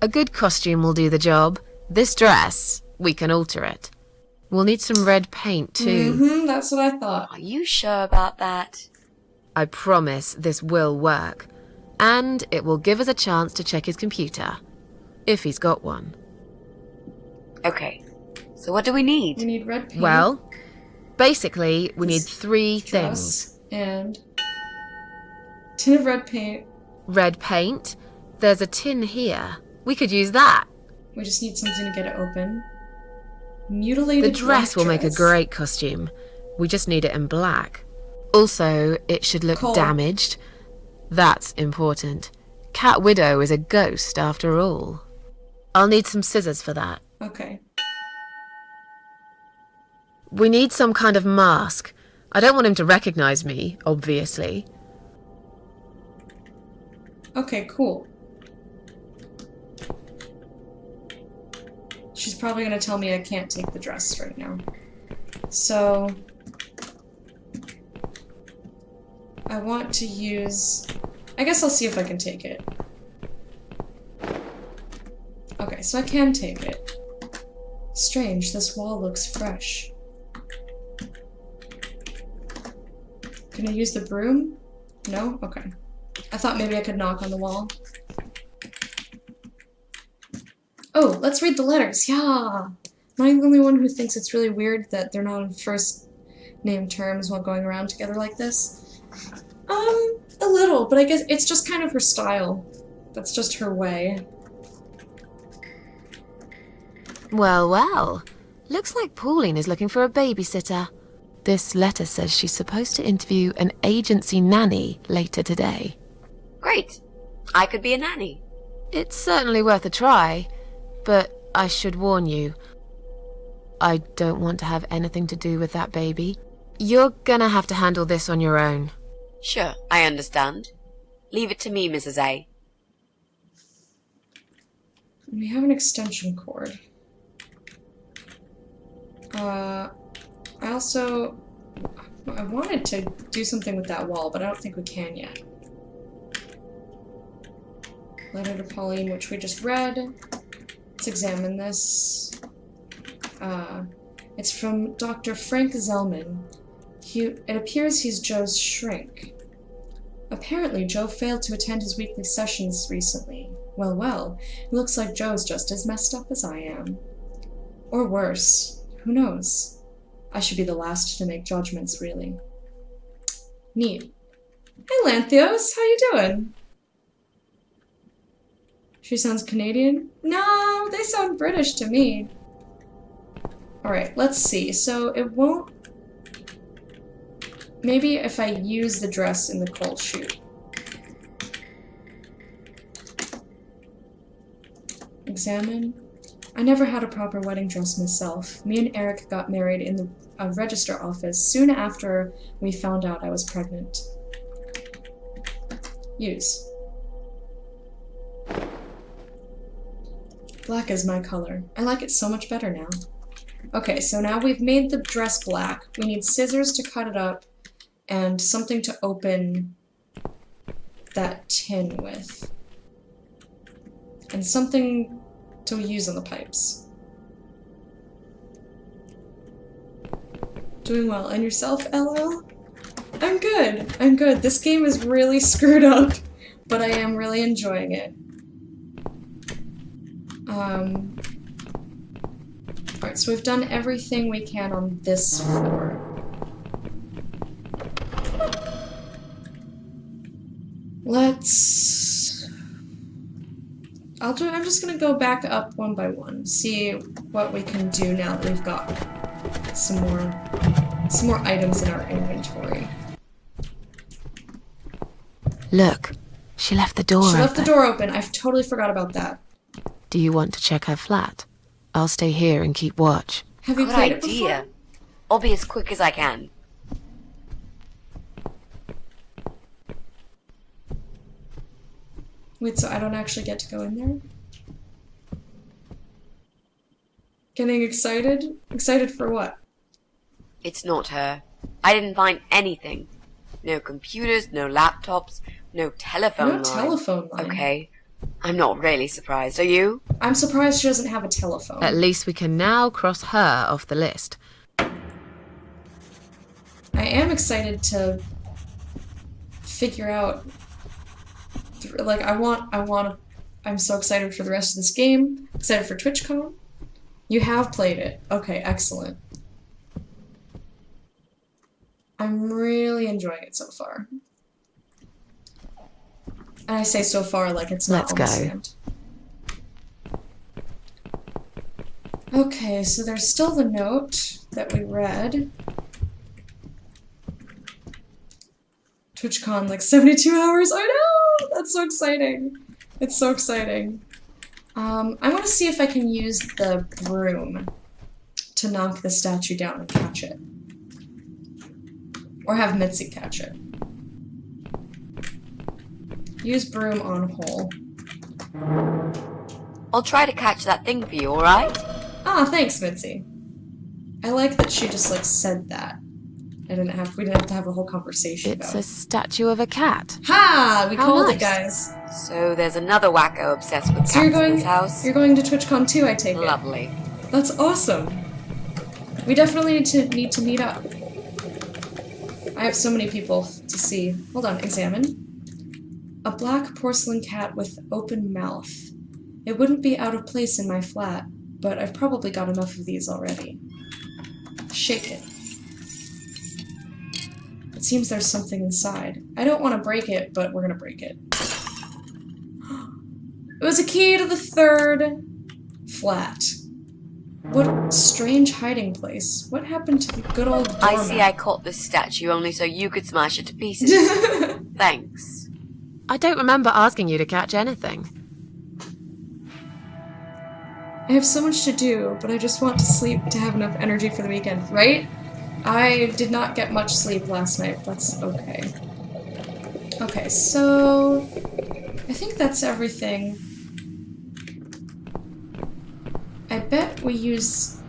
A good costume will do the job. This dress, we can alter it. We'll need some red paint, too. That's what I thought. Are you sure about that? I promise this will work. And it will give us a chance to check his computer. If he's got one. Okay, so what do we need? We need red paint. Well, basically, we need This 3 things. dress and tin of red paint. Red paint. There's a tin here. We could use that. We just need something to get it open. Mutilated The dress black will make a dress. great costume. We just need it in black. Also, it should look Coal. damaged. That's important. Cat Widow is a ghost after all. I'll need some scissors for that. Okay. We need some kind of mask. I don't want him to recognize me, obviously. Okay, cool. She's probably gonna tell me I can't take the dress right now. So I want to use... I guess I'll see if I can take it. Okay, so I can take it. Strange, this wall looks fresh. Can I use the broom? No? Okay. I thought maybe I could knock on the wall. Oh, let's read the letters. Yeah! Am I the only one who thinks it's really weird that they're not on first name terms while going around together like this? A little, but I guess it's just kind of her style. That's just her way. Well, well. Looks like Pauline is looking for a babysitter. This letter says she's supposed to interview an agency nanny later today. Great. I could be a nanny. It's certainly worth a try, but I should warn you. I don't want to have anything to do with that baby. You're gonna have to handle this on your own. Sure, I understand. Leave it to me, Mrs. A. We have an extension cord. I I wanted to do something with that wall, but I don't think we can yet. Letter to Pauline, which we just read. Let's examine this. It's from Dr. Frank Zellman. It appears he's Joe's shrink. Apparently, Joe failed to attend his weekly sessions recently. Well, it looks like Joe's just as messed up as I am. Or worse. Who knows? I should be the last to make judgments, really. Neat. Hey, Lanthios, how you doing? She sounds Canadian? No, they sound British to me. Alright, let's see. So it won't... Maybe if I use the dress in the coal chute. Examine. I never had a proper wedding dress myself. Me and Eric got married in the register office soon after we found out I was pregnant. Use. Black is my color. I like it so much better now. Okay, so now we've made the dress black. We need scissors to cut it up and something to open that tin with. And something to use on the pipes. Doing well. And yourself, LL? I'm good. I'm good. This game is really screwed up, but I am really enjoying it. Alright, so we've done everything we can on this floor. Let's... I'm just gonna go back up one by one, see what we can do now that we've got some more items in our inventory. Look, she left the door open. She left the door open. I totally forgot about that. Do you want to check her flat? I'll stay here and keep watch. Have you Good played it idea. before? I'll be as quick as I can. Wait, so I don't actually get to go in there? Getting excited? Excited for what? It's not her. I didn't find anything. No computers, no laptops, no telephone line. No telephone line. Okay. I'm not really surprised. Are you? I'm surprised she doesn't have a telephone. At least we can now cross her off the list. I am excited to figure out... Like, I'm so excited for the rest of this game. Excited for TwitchCon. You have played it. Okay, excellent. I'm really enjoying it so far. And I say so far like it's not almost the end. Okay, so there's still the note that we read. TwitchCon, like 72 hours. I know! That's so exciting. It's so exciting. I want to see if I can use the broom to knock the statue down and catch it. Or have Mitzi catch it. Use broom on hole. I'll try to catch that thing for you, alright? Ah, thanks, Mitzi. I like that she just, like, said that. We didn't have to have a whole conversation It's about a it. statue of a cat. Ha! We How called nice. it, guys. So there's another wacko obsessed with So you're cats in going, his house. you're going to TwitchCon too, I take it. Lovely. That's awesome. We definitely need to meet up. I have so many people to see. Hold on, examine. A black porcelain cat with open mouth. It wouldn't be out of place in my flat, but I've probably got enough of these already. Shake it. It seems there's something inside. I don't want to break it, but we're gonna break it. It was a key to the third flat. What strange hiding place. What happened to the good old doormat? I see I caught this statue only so you could smash it to pieces. Thanks. I don't remember asking you to catch anything. I have so much to do, but I just want to sleep to have enough energy for the weekend, right? I did not get much sleep last night. That's okay. Okay, so... I think that's everything. I bet we use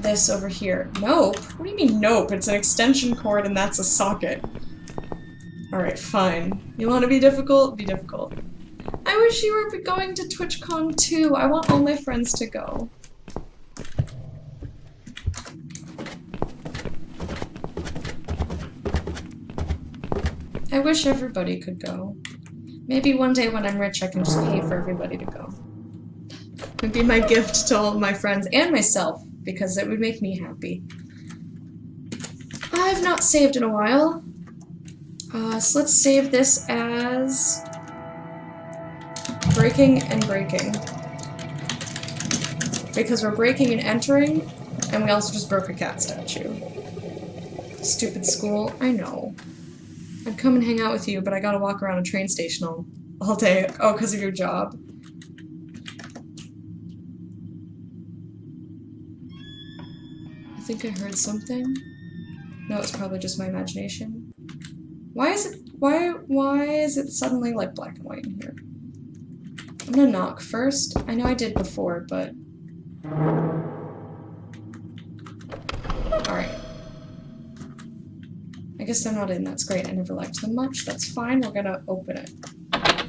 this over here. Nope? What do you mean nope? It's an extension cord and that's a socket. Alright, fine. You want to be difficult? Be difficult. I wish you were going to TwitchCon too. I want all my friends to go. I wish everybody could go. Maybe one day when I'm rich I can just pay for everybody to go. It would be my gift to all of my friends and myself, because it would make me happy. I've not saved in a while. So let's save this as breaking and breaking. Because we're breaking and entering, and we also just broke a cat statue. Stupid school, I know. I'd come and hang out with you, but I gotta walk around a train station all day. Oh, because of your job. I think I heard something. No, it's probably just my imagination. Why is it suddenly like black and white in here? I'm gonna knock first. I know I did before, but... Alright. I guess they're not in, that's great. I never liked them much. That's fine, we're gonna open it.